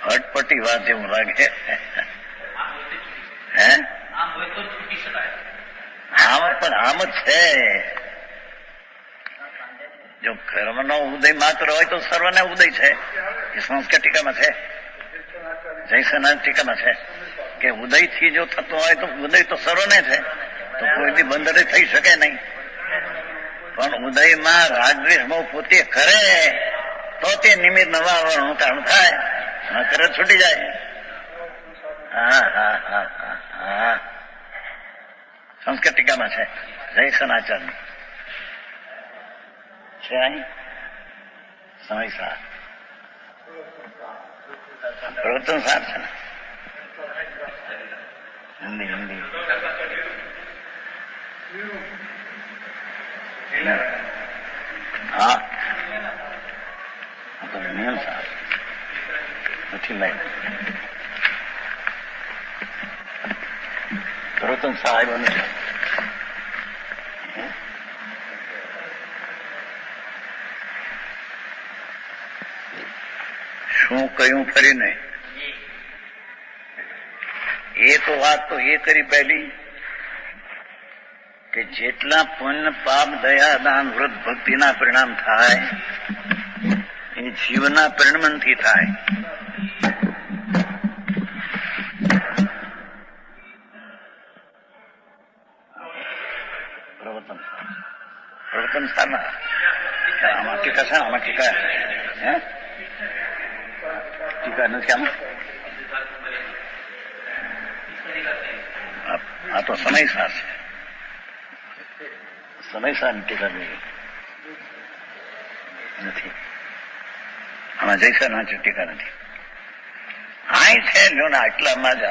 અટપટી વાત જેવું લાગે. હે આમ પણ આમ જ છે. જો કર્મનો ઉદય માત્ર હોય તો સર્વને ઉદય છે. એ સંસ્કાર ટીકામાં છે, જયસનાથ ટીકામાં છે કે ઉદયથી જો થતો હોય તો ઉદય તો સર્વને છે, તો કોઈથી બંધરે થઈ શકે નહીં. પણ ઉદયમાં રાગદ્વેષ મોહ પોતે કરે તો તે નિમિત્ત નવા આવરણનું કારણ થાય, ન કરે છૂટી જાય. હા હા હા હા હા, સંસ્કાર ટીકામાં છે, જયસનાચાર્ય છે અહીં સમય સાર પ્રવર્તન સાર છે ને, હિન્દી હિન્દી હા તો નિયમ સાર નથી લઈ પ્રવર્તન સાહેબ નથી. શું કહ્યું ફરીને? એ તો વાત તો એ કરી પહેલી કે જેટલા પુણ્ય પાપ દયા દાન વ્રત ભક્તિના પરિણામ થાય એ જીવના પરિણમનથી થાય. પ્રવર્તન સ્થાના આમાં ટીકા છે, આમાં ટીકા હે ટીકા નથી આમાં. આ તો સમયસાર છે, સમયસારની ટીકા જોઈએ નથી. આમાં જૈસા ના ટીકા નથી. આય છે જો ને આટલામાં જ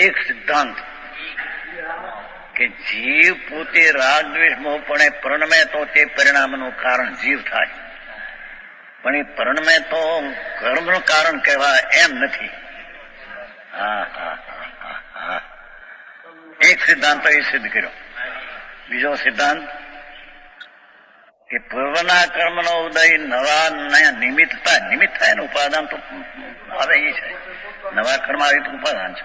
એક સિદ્ધાંત કે જીવ પોતે રાગદ્વેષ મોહપણે પરણમે તો તે પરિણામનું કારણ જીવ થાય, પણ એ પરણમે તો કર્મનું કારણ કહેવાય એમ નથી. હા હા હા હા, એક સિદ્ધાંત એ સિદ્ધ કર્યો. બીજો સિદ્ધાંત કે પૂર્વના કર્મનો ઉદય નવા નિમિત્ત થાય ને ઉપાદાન તો આવે એ છે. નવા કર્મ આવે તો ઉપાદાન છે,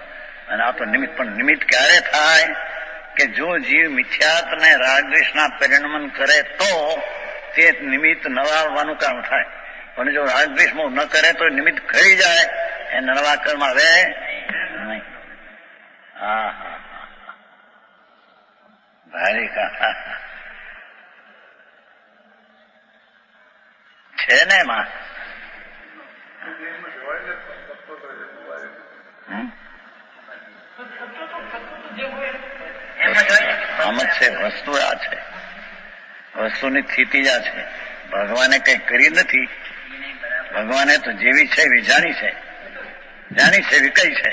અને આ તો નિમિત્ત. પણ નિમિત્ત ક્યારે થાય કે જો જીવ મિથ્યાત ને રાગદ્વેષના પરિણમન કરે તો તે નિમિત્ત નવા આવવાનું કારણ થાય. પણ જો રાગદ્વેષ મોહ ન કરે તો નિમિત્ત ખરી જાય, એ નવા કર્મ આવે નહીં. હા હા ભારી છે ને એમાં. આમ જ છે, વસ્તુ આ છે, વસ્તુની સ્થિતિ આ છે. ભગવાને કઈ કરી નથી. ભગવાને તો જેવી છે એવી જાણી છે, જાણી છે એવી કઈ છે.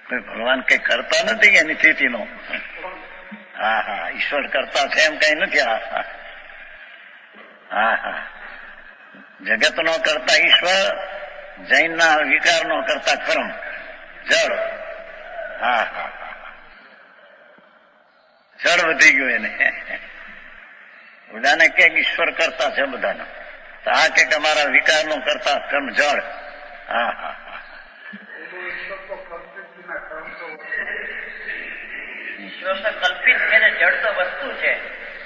કોઈ ભગવાન કઈ કરતા નથી એની સ્થિતિનો. હા હા, ઈશ્વર કરતા છે એમ કઈ નથી. હા હા, જગત નો કરતા ઈશ્વર, જૈન ના વિકાર નો કરતા કર્મ જળ. હા હા, જળ વધી ગયું એને. બધાને કે ઈશ્વર કરતા છે બધાનો, તો આ કે અમારા વિકાર નો કરતા કર્મ જળ. હા હા હા, ઈશ્વર તો કલ્પિત છે ને જળ તો વસ્તુ છે.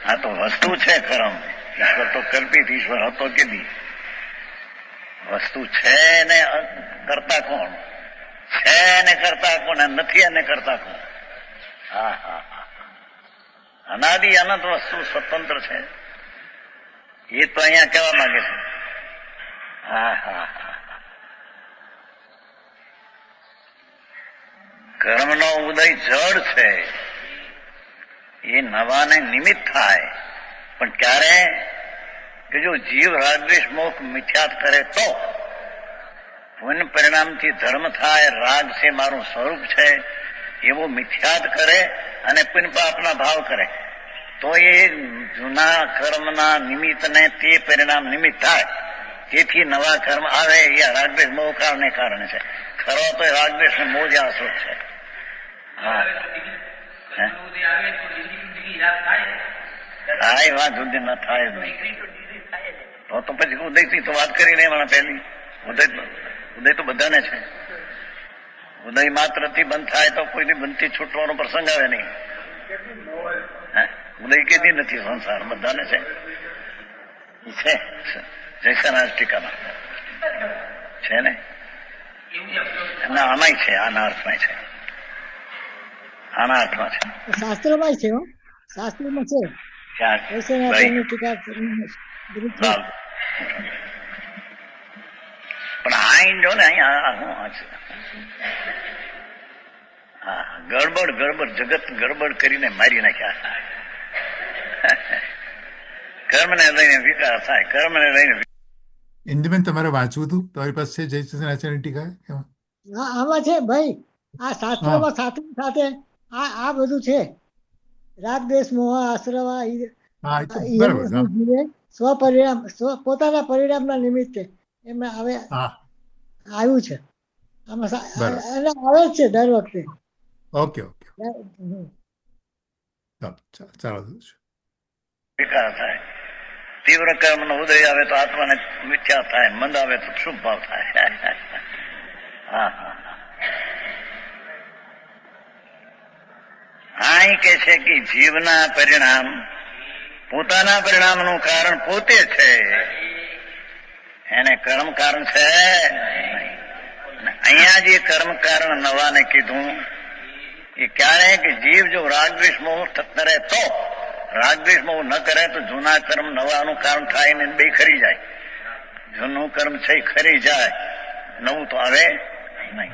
આ તો વસ્તુ છે કર્મ. ઈશ્વર તો કલ્પિત, ઈશ્વર હતો કેદી. વસ્તુ છે ને કરતા કોણ છે, ને કરતા કોણ નથી, અને કરતા કોણ. હા હા હા, અનાદિ અનંત વસ્તુ સ્વતંત્ર છે. એ તો અહીંયા કહેવા માંગે છે. હા હા હા, કર્મનો ઉદય જડ છે, એ નવાને નિમિત્ત થાય. પણ ક્યારે કે જો જીવ રાગદ્વેષ મોહ મિથ્યાત કરે તો પુન પરિણામથી ધર્મ થાય, રાગ છે મારું સ્વરૂપ છે એવો મિથ્યાત કરે અને પુન પાપના ભાવ કરે, તો એ જૂના કર્મના નિમિત્તને તે પરિણામ નિમિત્ત થાય. તેથી નવા કર્મ આવે એ રાગદ્વેષ મોહકારને કારણે છે. ખરો તો રાગદ્વેષ ને મોહ જ આશ્રિત છે. હા, એ વાત સુધી ન થાય જ નહીં. તો પછી ઉદય થી તો વાત કરી નહીં મને પહેલી. ઉદય તો બધાને છે. ઉદય માત્ર થી બંધ થાય તો કોઈની બંધથી છૂટવાનો પ્રસંગ આવે નહીં. ઉદય કેદી નથી સંસાર બધાને છે. જૈસાના ટીકામાં છે ને, એમના આમાંય છે, આના અર્થમાં છે, આના અર્થમાં છે, શાસ્ત્રમાં છે. શાસ્ત્રમાં છે. પણ આ જો ને અહીંયા ગડબડ જગત ગડબડ કરીને મારી નાખ્યા. કર્મને લઈને વિકાર થાય, કર્મને લઈને. ઇન્દુબેન, તમારે વાંચવું હતું? તમારી પાસે છે જયચંદ્રાચાર્યની ટીકા? આમાં છે ભાઈ, આ શાસ્ત્રોમાં સાથે સાથે આ બધું છે. રાગ દ્વેષ મોહ આશ્રવા સ્વપરિણામ, પોતાના પરિણામના નિમિત્તે એમાં હવે આવ્યું છે. આમાં આવે જ છે દર વખતે. ઓકે ઓકે, ચાલો. વિકાર થાય, તીવ્ર કર્મનો ઉદય આવે તો આત્માને મિથ્યા થાય, મંદ આવે તો શુભ ભાવ થાય. અહીં કે છે કે જીવના પરિણામ પોતાના પરિણામનું કારણ પોતે છે, એને કર્મ કારણ છે. અહીંયા જે કર્મ કારણ નવાને કીધું એ ક્યારે કે જીવ જો રાગદ્વેષ મોહ કરે તો, રાગદ્વેષ મોહ ન કરે તો જૂના કર્મ નવાનું કારણ થાય ને બે ખરી જાય. જૂનું કર્મ છે ખરી જાય, નવું તો આવે નહીં.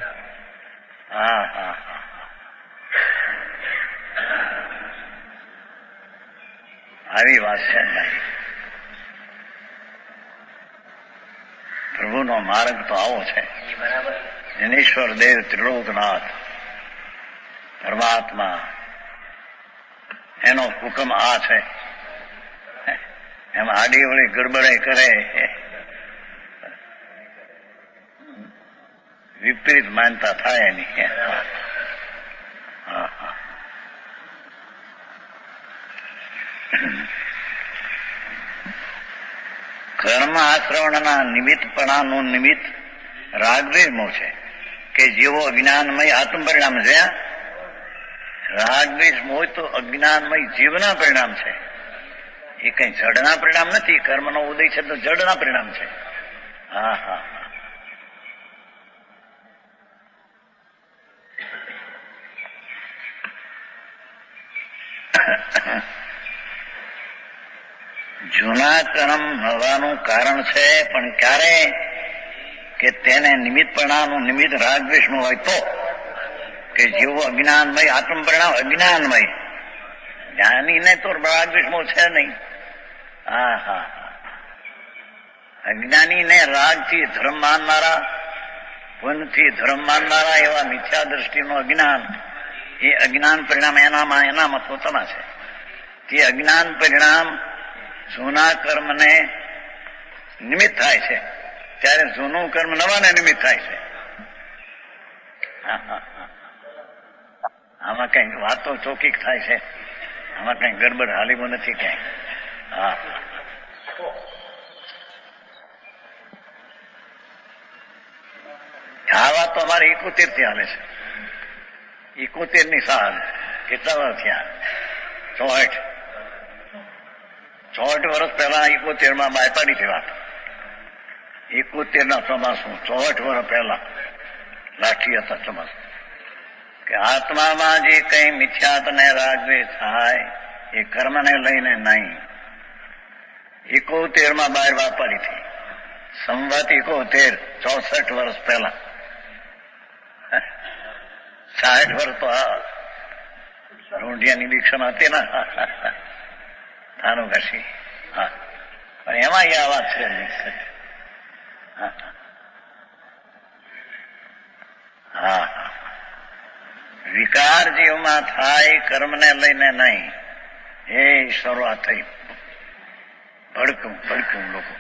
આવી વાત છે. પ્રભુનો માર્ગ તો આવો છે. જનેશ્વર દેવ ત્રિલોકનાથ પરમાત્મા, એનો હુકમ આ છે. એમાં આડી વળી ગડબડે કરે, વિપરીત માનતા થાય એની. કર્મ આશ્રવણના નિમિત્તપણાનું નિમિત્ત રાગદ્વેષ મોહ છે કે જેવો અજ્ઞાનમય આત્મ પરિણામ છે. રાગદ્વેષ મોહ તો અજ્ઞાનમય જીવના પરિણામ છે, એ કઈ જડના પરિણામ નથી. કર્મનો ઉદય છે તો જડના પરિણામ છે. જૂના કર્મ નવાનું કારણ છે, પણ ક્યારે કે તેને નિમિત્તપણાનું નિમિત્ત રાગદ્વેષનું હોય તો, કે જેવું અજ્ઞાનમય આત્મ પરિણામ અજ્ઞાનમય, જ્ઞાનીને તો રાગદ્વેષમાં છે નહીં. અજ્ઞાનીને રાગથી ધર્મ માનનારા, પુનથી ધર્મ માનનારા એવા મિથ્યા દ્રષ્ટિનું અજ્ઞાન, એ અજ્ઞાન પરિણામ એનામાં પોતાના છે. તે અજ્ઞાન પરિણામ જૂના કર્મને નિમિત્ત થાય છે, ત્યારે જૂનું કર્મ નવાને નિમિત્ત થાય છે. આમાં કઈ વાતો ચોકી થાય છે, આમાં કઈ ગડબડ હાલીમાં નથી કઈ. આ વાત તો અમારે 71 થી હાલે છે. 71 ની સાલ કેટલા વર્ષ થયા? 64 વર્ષ પહેલા 71 બહાર પાડી છે વાત. 71 ના ચોમાસું 64 વર્ષ પહેલા રાષ્ટ્રીય હતા ચોમાસું, કે આત્મામાં જે કઈ મિથ્યાત્વને રાગદ્વેષ થાય એ કર્મને લઈને નહીં. 71 બહાર વાત પાડી હતી. સંવત 71, 64 વર્ષ પહેલા. 60 વર્ષ તો રોંઢિયાની દીક્ષામાં હતી ને થાનું ઘસી. પણ એમાં આ વાત છે. હા વિકાર જીવમાં થાય કર્મને લઈને નહીં. એ શરૂઆત થઈ ભડકું લોકો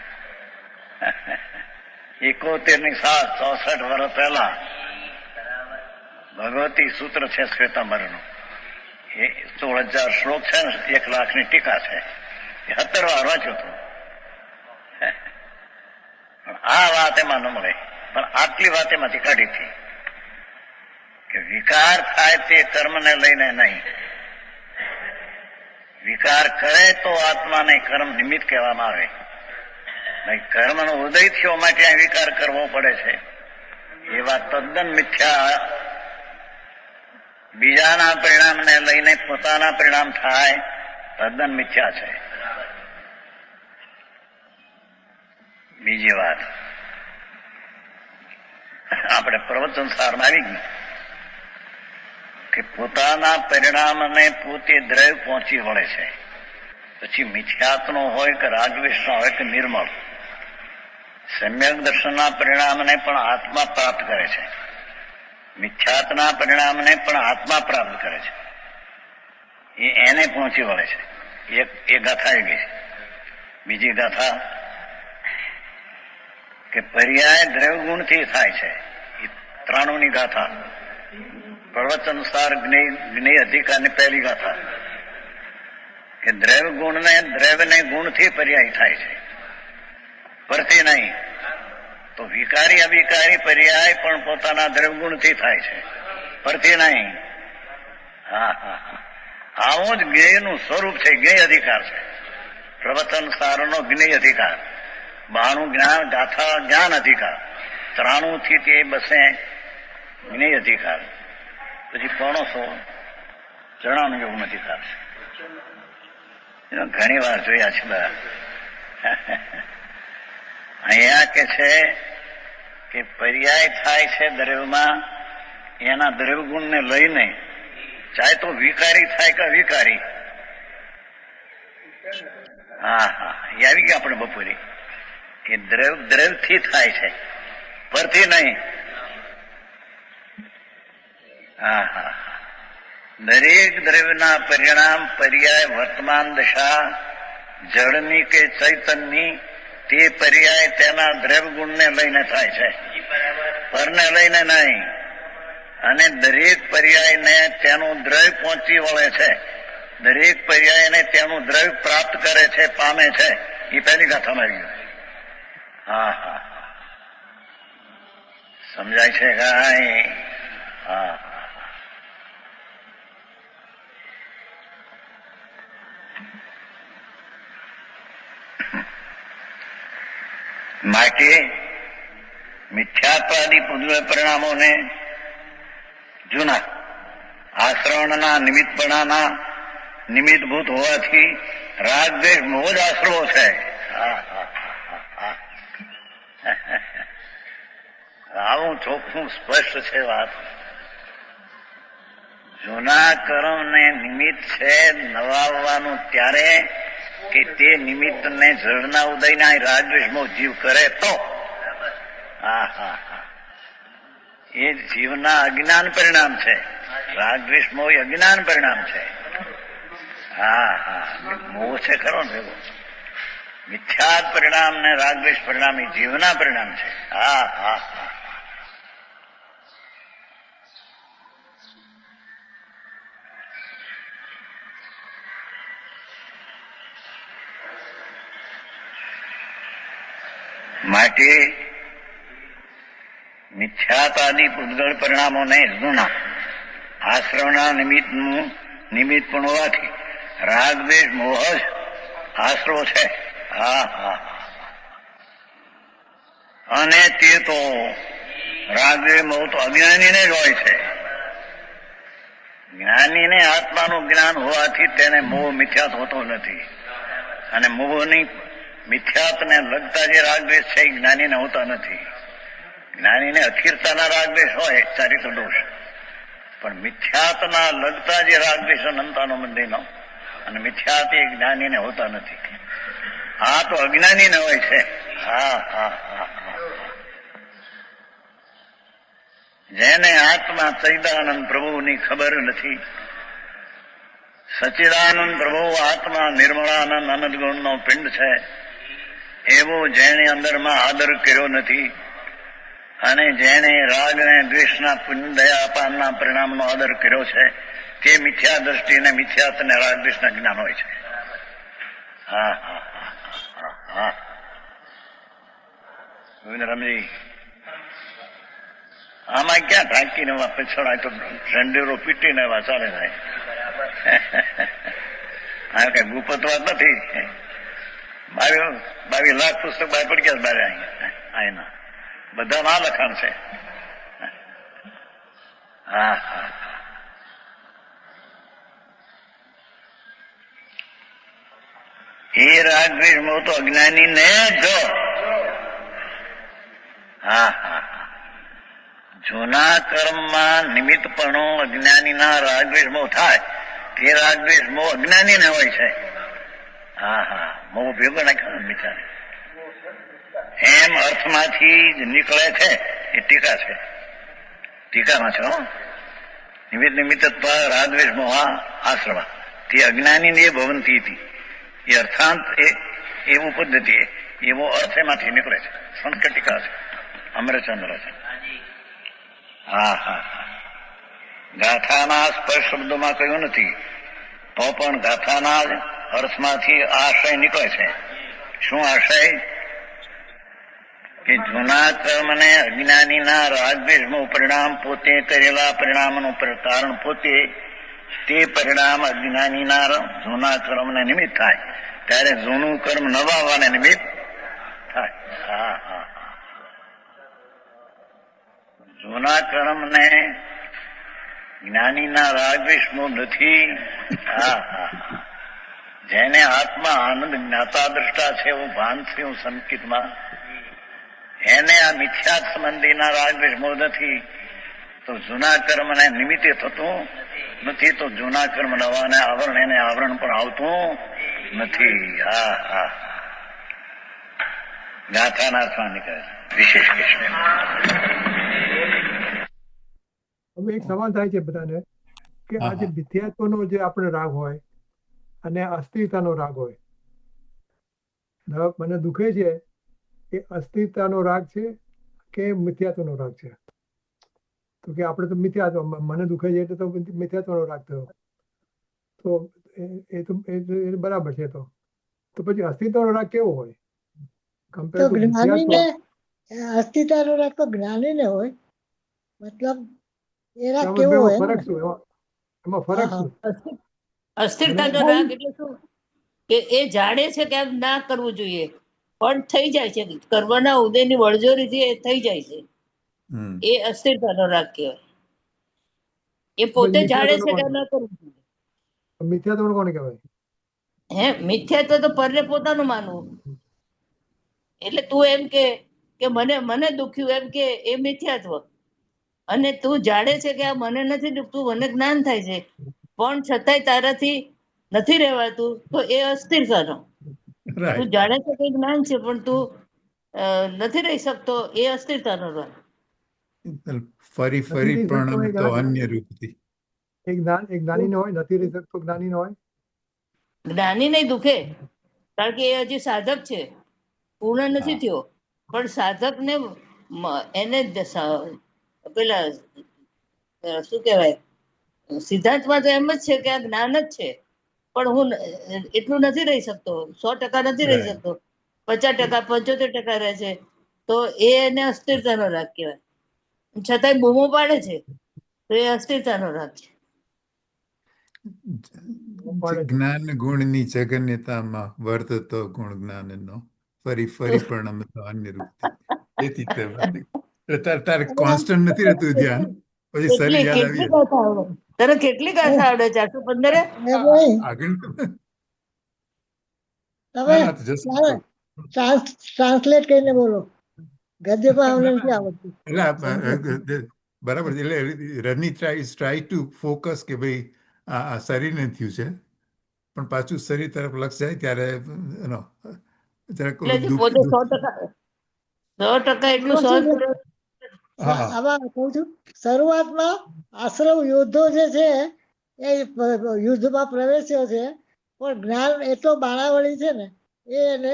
71 વર્ષ પહેલા ભગવતી સૂત્ર છે શ્વેતાંબરનું. એ 16,000 શ્લોક છે ને, 1 લાખની ટીકા છે. એ 17 વાર વાંચ્યું હતું. આ વાત એમાં ન મળે, પણ આટલી વાત એમાંથી કાઢી હતી કે વિકાર થાય તે કર્મને લઈને નહીં. વિકાર કરે તો આત્માને કર્મ નિમિત્ત કહેવામાં આવે. કર્મનો ઉદય થયો માટે આ વિકાર કરવો પડે છે એ વાત તદ્દન મિથ્યા. બીજાના પરિણામને લઈને પોતાના પરિણામ થાય તદ્દન મિથ્યા છે. બીજી વાત આપણે પ્રવચન સારમાં આવી ગઈ કે પોતાના પરિણામને પોતે દ્રવ્ય પહોંચી વળે છે. પછી મિથ્યાત્નો હોય કે રાગદ્વેષનો હોય કે નિર્મળ, સમ્યક દર્શનના પરિણામને પણ આત્મા પ્રાપ્ત કરે છે. મિથ્યાત્ના પરિણામને પણ આત્મા પ્રાપ્ત કરે છે. એને પહોંચી વળે છે. એ ગાથા આવી ગઈ. બીજી ગાથા કે પર્યાય દ્રવ્ય ગુણથી થાય છે. એ 93ની ગાથા પ્રવચનસાર જ્ઞેય અધિકારની પહેલી ગાથા કે દ્રવ્યને ગુણથી પર્યાય થાય છે, પરથી નહીં. તો વિકારી અવિકારી પર્યાય પણ પોતાના દ્રવ્યગુણથી થાય છે, પરથી નહીં. આવું જ જ્ઞેયનું સ્વરૂપ છે. જ્ઞેય અધિકાર છે. પ્રવચન સારનો જ્ઞેય અધિકાર, 92 જ્ઞાન ગાથા જ્ઞાન અધિકાર, 93 થી તે બસે જ્ઞેય અધિકાર. પછી 100 જણાનું યોગનો અધિકાર છે. ઘણી વાર જોયા છે બધા. અહીંયા કે છે કે પર્યાય થાય છે દ્રવ્યમાં એના દ્રવ્યગુણને લઈને, ચાહે તો વિકારી થાય કે અવિકારી. એ આવી ગયા આપણે બપોરે કે દ્રવ્યથી થાય છે, પરથી નહીં. દરેક દ્રવ્યના પરિણામ પર્યાય વર્તમાન દશા જળની કે ચૈતનની, તે પર્યાય તેના દ્રવ્યગુણને લઈને થાય છે, પરને લઈને નહીં. અને દરેક પર્યાયને તેનું દ્રવ્ય પહોંચી વળે છે. દરેક પર્યાયને તેનું દ્રવ્ય પ્રાપ્ત કરે છે, પામે છે. એ પહેલી ગાથામાં આવી ગયું. સમજાય છે કાંઈ? માટે મિથ્યાત્વાદી પૂર્વ પરિણામોને જૂના આશ્રવણના નિમિત્તપણાના નિમિત્તભૂત હોવાથી રાગ દ્વેષ મોહ જ આશ્રવો છે. આવું ચોખ્ખું સ્પષ્ટ છે વાત. જૂના કર્મને નિમિત્ત છે નવાવવાનું ત્યારે કે તે નિમિત્તને જળના ઉદયના રાગદ્વેષમાં જીવ કરે તો એ જીવના અજ્ઞાન પરિણામ છે. રાગદ્વેષમાં એ અજ્ઞાન પરિણામ છે. મોહ છે ખરો ને ભેગો. મિથ્યાત પરિણામ ને રાગદ્વેષ પરિણામ એ જીવના પરિણામ છે. માટે મિથ્યાતાદી પૂતગળ પરિણામોને જૂના આશ્રવના નિમિત્ત પણ હોવાથી રાગદ્વેષ મોહ જ આશરો છે. અને તે તો રાગદ્વેષ મોહ તો અજ્ઞાનીને જ હોય છે. જ્ઞાનીને આત્માનું જ્ઞાન હોવાથી તેને મોહ મિથ્યાત હોતો નથી. અને મોહની મિથ્યાતને લગતા જે રાગદ્વેષ છે એ જ્ઞાનીને હોતા નથી. જ્ઞાનીને અસ્થિરતાના રાગદ્વેષ હોય, ચારિત્ર દોષ, પણ મિથ્યાતના લગતા જે રાગદ્વેષ અનંતાનો મંદિરનો અને મિથ્યાત એ જ્ઞાનીને હોતા નથી. આ તો અજ્ઞાનીને હોય છે. જેને આત્મા સચ્ચિદાનંદ પ્રભુની ખબર નથી, સચ્ચિદાનંદ પ્રભુ આત્મા નિર્મળાનંદ અનંત ગુણનો પિંડ છે, એવો જેણે અંદરમાં આદર કર્યો નથી અને જેણે રાગ અને દ્વેષના પુણ્ય દયાપાનના પરિણામનો આદર કર્યો છે, તે મિથ્યા દ્રષ્ટિ અને મિથ્યાત્વ અને રાગ દ્વેષના જ્ઞાન હોય છે. હા હા હા હા. ગોવિંદરામજી, આમાં ક્યાં ઢાંકીને પછડાય તો ઝંડેરો પીટીને એવા ચાલે થાય. આ કઈ ગુપત વાત નથી. 22 લાખ પુસ્તક બહાર પડી ગયા બારે અહીંના બધા ના લખાણ છે. હા હા. એ રાગ દ્વેષ તો અજ્ઞાની ને જો. હા હા. જૂના કર્મમાં નિમિત્તપણું અજ્ઞાનીના રાગદ્વેષ થાય, તે રાગદ્વેષ અજ્ઞાનીને હોય છે. હા હા. મોહ ભેગો નાખ્યો બિચારે. એમ અર્થમાંથી જ નીકળે છે એ ટીકા છે. ટીકામાં છે. નિમિત્ત રાગદ્વેષ મોહ આશ્રમ તે અજ્ઞાની એ ભવંતી હતી. એ અર્થાંત એવું પદ્ધતિ એવો અર્થ એમાંથી નીકળે છે. સંસ્કૃત ટીકા છે, અમરચંદ્ર છે. હા હા. ગાથાના સ્પર્શ શબ્દોમાં કહ્યું નથી, તો પણ ગાથાના જ અર્થમાંથી આશય નીકળે છે. શું આશય? કે જૂના કર્મને અજ્ઞાનીના રાગદ્વેષનું પરિણામ પોતે કરેલા પરિણામનું કારણ પોતે, તે પરિણામ અજ્ઞાનીના જૂના કર્મને નિમિત્ત થાય, ત્યારે જૂનું કર્મ નવા આવવાને નિમિત્ત થાય. હા હા. જૂના કર્મને જ્ઞાનીના રાગદ્વેષનો નથી. હા હા. જેને આત્મા આનંદ જ્ઞાતા દ્રષ્ટા છે એવું ભાન થયું સંકિતમાં, એને આ મિથ્યા સંબંધીના રાગદ્વેષ નથી. તો જૂના કર્મને નિમિત્તે થતું નથી, તો જૂના કર્મ નવાને આવરણ એને આવરણ પણ આવતું નથી. હા હા. ગાથાના અર્થમાં નીકળે વિશેષ કૃષ્ણ. હવે એક સવાલ થાય છે બધાને કે આ જે મિથ્યાત્વનો જે આપણે રાગ હોય અને અસ્થિરતાનો રાગ હોય, મને દુખે છે એ અસ્થિરતાનો રાગ છે કે મિથ્યાત્વનો રાગ છે? તો કે આપણે તો મિથ્યાત્વ, મને દુખે છે એટલે તો મિથ્યાત્વનો રાગ થયો, તો એ તો બરાબર છે. તો પછી અસ્થિરતાનો રાગ કેવો હોય? તો જ્ઞાનીને અસ્થિરતાનો રાગ તો જ્ઞાનીને હોય. મતલબ એ રાગ કેવો હોય? ફરક શું એમાં ફરક શું? અસ્થિરતાનો રાગ એટલે શું? કે એ જાણે છે કે આમ ના કરવું જોઈએ, પણ થઈ જાય છે. કરવાના ઉદયની વળજોરીથી એ થઈ જાય છે. એ અસ્થિરતાનો રાગ કહેવાય. એ પોતે જાણે છે કે ના કરવું જોઈએ. મિથ્યાત્વ કોને કહેવાય? મિથ્યાત્વ તો પરને પોતાનું માનવું. એટલે તું એમ કે મને દુખ્યું એમ કે એ મિથ્યાત્વ, અને તું જાણે છે કે આ મને નથી દુખતું, મને જ્ઞાન થાય છે, પણ છતાંય તારાથી નથી રહેવાતું, તો એ અસ્થિરતાનો. તું જાણે છે કે જ્ઞાન છે પણ તું નથી રહી શકતો, એ અસ્થિરતાનો રાગ. ફરી પણ તો અન્ય રૂપથી એક જ્ઞાની હોય, નથી રહી શકતો જ્ઞાની હોય. જ્ઞાની નહીં દુખે, કારણ કે એ હજી સાધક છે, પૂર્ણ નથી થયો. પણ સાધકને એને પેલા શું કહેવાય, સિદ્ધાંતમાં તો એમ જ છે કે આ જ્ઞાન જ છે, પણ હું એટલું નથી રહી શકતો, 100% નથી રહી શકતો, 50%, 75% રહે છે, તો એ એને અસ્થિરતાનો રાગ કહેવાય. છતાંય બૂમો પાડે છે, તો એ અસ્થિરતાનો રાગ છે. જ્ઞાન ગુણની જગન્યતામાં વર્તતો ગુણ જ્ઞાનનો ફરી પણ તો અન્ય રૂપથી. તેથી તારે કોન્સ્ટન્ટ નથી રહેતું ધ્યાન, પછી શરીર યાદ આવી જાય. તને કેટલી ગાથા આવડે? 415? ટ્રાન્સલેટ કરીને બોલો, ગદ્યમાં આવડે નથી આવડતું. એટલે બરાબર છે. એટલે રની ટ્રાય ટુ ફોકસ કે ભાઈ આ શરીરને થયું છે, પણ પાછું શરીર તરફ લક્ષ જાય ત્યારે પોતે 100% એટલું સહજ હા આમાં કહું છું, શરૂઆતમાં આશ્રમ યોદ્ધો જે છે એ યુદ્ધમાં પ્રવેશ્યો છે, પણ જ્ઞાન એટલો બાણાવળી છે ને એ એને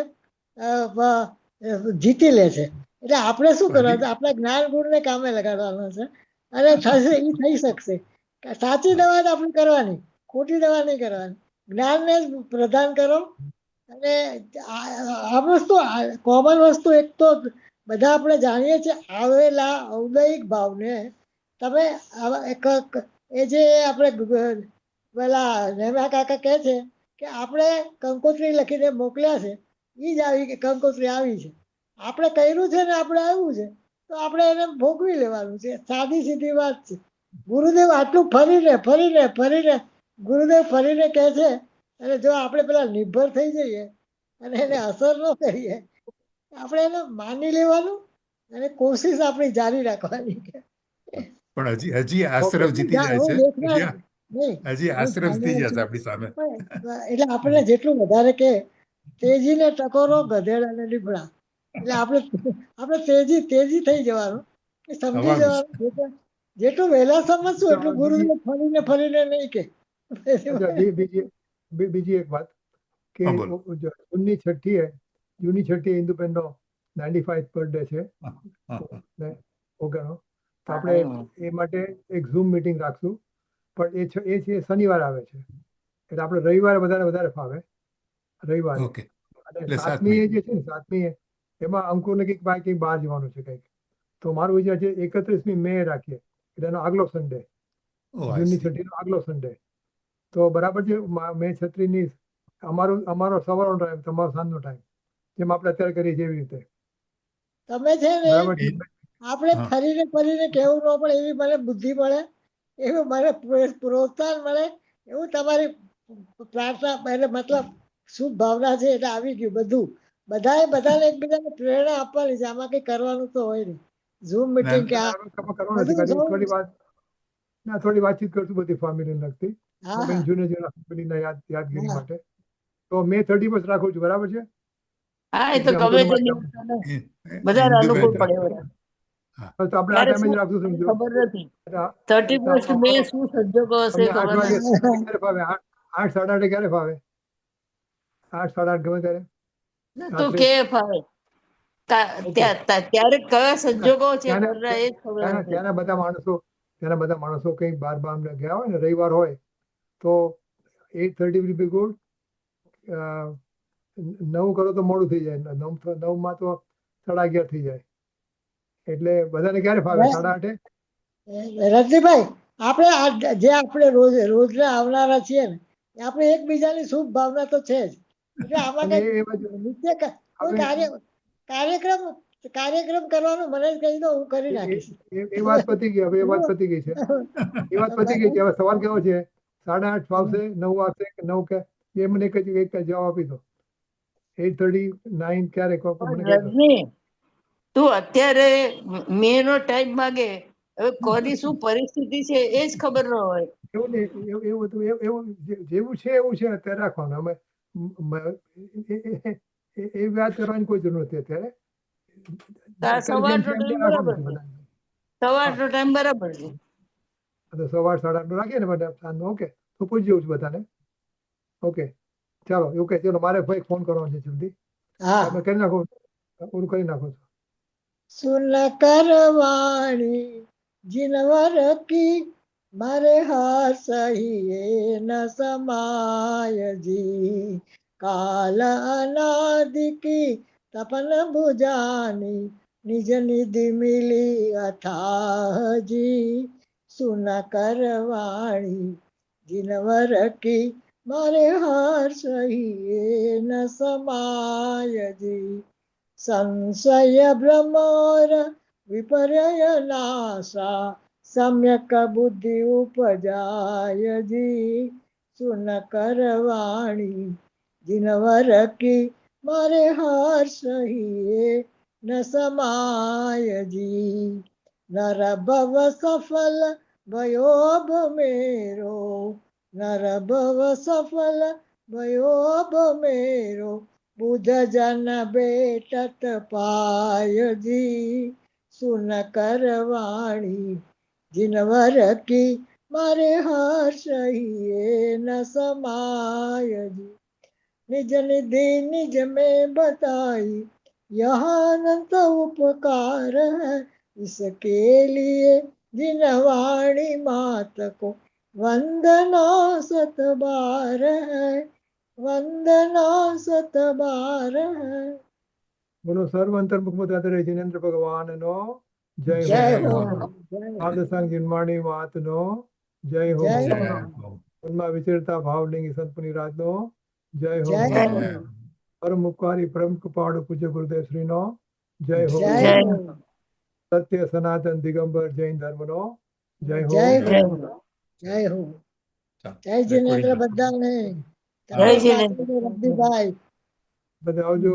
જીતી લે છે. એટલે આપણે શું કરવાનું છે? આપણા જ્ઞાન ગુણને કામે લગાડવાનો છે, અને થશે એ થઈ શકશે. સાચી દવા જ આપણે કરવાની, ખોટી દવા નહીં કરવાની. જ્ઞાનને જ પ્રદાન કરો. અને આ વસ્તુ કોમન વસ્તુ એક તો બધા આપણે જાણીએ છીએ, આવેલા ઔદયિક ભાવને તમે એ જે આપણે પેલા નેમા કાકા કહે છે કે આપણે કંકોત્રી લખીને મોકલ્યા છે, એ જ આવી કંકોત્રી આવી છે. આપણે કર્યું છે ને આપણે આવ્યું છે, તો આપણે એને ભોગવી લેવાનું છે. સાદી સીધી વાત છે. ગુરુદેવ આટલું ફરીને ગુરુદેવ ફરીને કહે છે, અને જો આપણે પેલા નિર્ભર થઈ જઈએ અને એને અસર ન કરીએ, આપણે એને માની લેવાનું અને કોશિશ આપણી જારી રાખવાની. પણ હજી આશ્રમ જીતી જાય છે. હજી આશ્રમ જીતી જશે આપણી સામે. એટલે આપણે જેટલું વધારે કે તેજીને ટકોરો ગધેડાને લીબડા, એટલે આપણે તેજી થઈ જવાનું, સમજી જવાનું. જેટલું વહેલા સમજશું એટલું ગુરુદેવ ફરીને નહીં કે. બીજી એક વાત કે જૂનની 6 ઇન્દુબેનનો 95th બર્થડે છે. ઓગણો તો આપણે એ માટે એક ઝૂમ મીટિંગ રાખશું, પણ એ છે શનિવાર આવે છે, એટલે આપણે રવિવારે વધારે ફાવે. રવિવારે અને 7મી જે છે ને 7મી એમાં અંકુરને કંઈક બહાર જવાનું છે કંઈક, તો મારું વિચાર છે 31મી મે રાખીએ, એટલે એનો આગલો સન્ડે, જૂનની 6નો આગલો સન્ડે. તો બરાબર છે. મે 36ની અમારો સવારનો ટાઈમ, તમારો સાંજનો ટાઈમ, જેમ આપણે અત્યારે કરીએ છીએ એવી રીતે. તમે છે ને આપણે ફરીને કેવું ન પડે એવી મને બુદ્ધિ મળે, એવું મને પ્રોત્સાહન મળે, એવું તમારી પ્રાર્થના એટલે મતલબ શુભ ભાવના છે એટલે આવી ગયું બધું. બધાને એકબીજાને પ્રેરણા આપવાની છે. આમાં કઈ કરવાનું તો હોય નહીં. ઝૂમ મીટિંગ કે થોડી વાતચીત કરશું બધી ફેમિલી લગતી, જૂના ફેમિલીના યાદગીરી માટે. તો મે 31 રાખું છું, બરાબર છે? હા, એ તો ગમે તે બધા અનુકૂળ પડે. તો આપણે આ ટાઈમે જ રાખશું, સમજો. ખબર નથી 31 મે શું સંજોગો હશે ખબર નથી. 8 સાડા 8 ક્યારે ફાવે? 8 સાડા 8 ગમે ત્યારે તું કે ફાવે ત્યારે કયા સંજોગો છે એ ખબર નથી. ત્યાંના બધા માણસો કઈ બાર ગયા હોય ને, રવિવાર હોય તો 8:30 will be good. 9 કરો તો મોડું થઈ જાય, 9માં તો 11:30 થઈ જાય, એટલે બધાને ક્યારે ફાવે? 8:30. રજનીભાઈ, આપણે રોજના આવનારા છીએ ને, આપણે એકબીજાની શુભ ભાવના તો છે જ. એટલે આમાં કાર્યક્રમ કરવાનું મને જ કહી દો, હું કરી નાખીશ. એ વાત પતી ગઈ. હવે એ વાત પતી ગઈ છે. હવે સવાલ કેવો છે? 8:30 ફાવશે, 9 આવશે કે 9 કે એ મને એક જવાબ આપી દો. 8:30, 9 ક્યારે કહો મને? તું અત્યારે મે નો ટાઈમ માંગે, હવે કોની શું પરિસ્થિતિ છે એ જ ખબર ન હોય. એવું જેવું છે એવું છે અત્યારે રાખવાનું. અમે એ વાત કરવાની કોઈ જરૂર નથી અત્યારે. સવારનો ટાઈમ બરાબર છે. સવાર 8:30 રાખીએ ને બધા સાંજનો. ઓકે, તો પૂછી જવું છું બધાને. ઓકે, ચાલો એવું કે ચલો, મારે ભાઈ ફોન કરવાનો છે જલ્દી. તમે કરી નાખો, પૂરું કરી નાખો છો. સુન કરવાણી જીનવર કી મારે હાસહીએ ન સમાયજી, કાલ અનાદિ કી તપન ભુજાની નિજ નિધિ મિલી અથાજી. સુન કરવાણી જીનવર કી મારે હાસહીએ ન સમાયજી, સંશય ભ્રમોર વિપર્ય નાશા સમ્યક બુદ્ધિ ઉપજાયજી. સુન કરવાણી જીનવર કી મારે હર્ષહીએ ન સમાયજી, નર ભવ સફલ ભયો ભમેરો, નર ભવ સફલ ભયો ભમેરો, બુધ જન બેટત પાયજી. सुन करवाणी जिनवर की मारे हर्ष ही न समाय जी। निज निधि निज में बताई यह अनंत उपकार है, इसके लिए जिनवाणी मात को वंदना सत बार है, वंदना सत बार है। બોલો સર્વ અંતર્મુખ દાદા જિનેન્દ્ર ભગવાન નો જય હો. जय हो हो। जय हो આદસાંગ જિનવાણી વાત નો જય હો. જય जय हो हो। મનમાં વિચરતા ભાવલિંગી સંતપુની રાત નો જય હો. જય जय हो हो। પરમ ઉપકારી પરમ કૃપાળુ પૂજ્ય ગુરુદેવ શ્રી નો જય હો. जय જય हो સત્ય સનાતન દિગંબર જૈન ધર્મ નો જય હો. જય જય हो जय हो ચાલો, જय जिनेन्द्र recording. બધાને જય તમારી જીનેન્દ્ર. સાથે રબ્બીભાઈ બધા આવજો.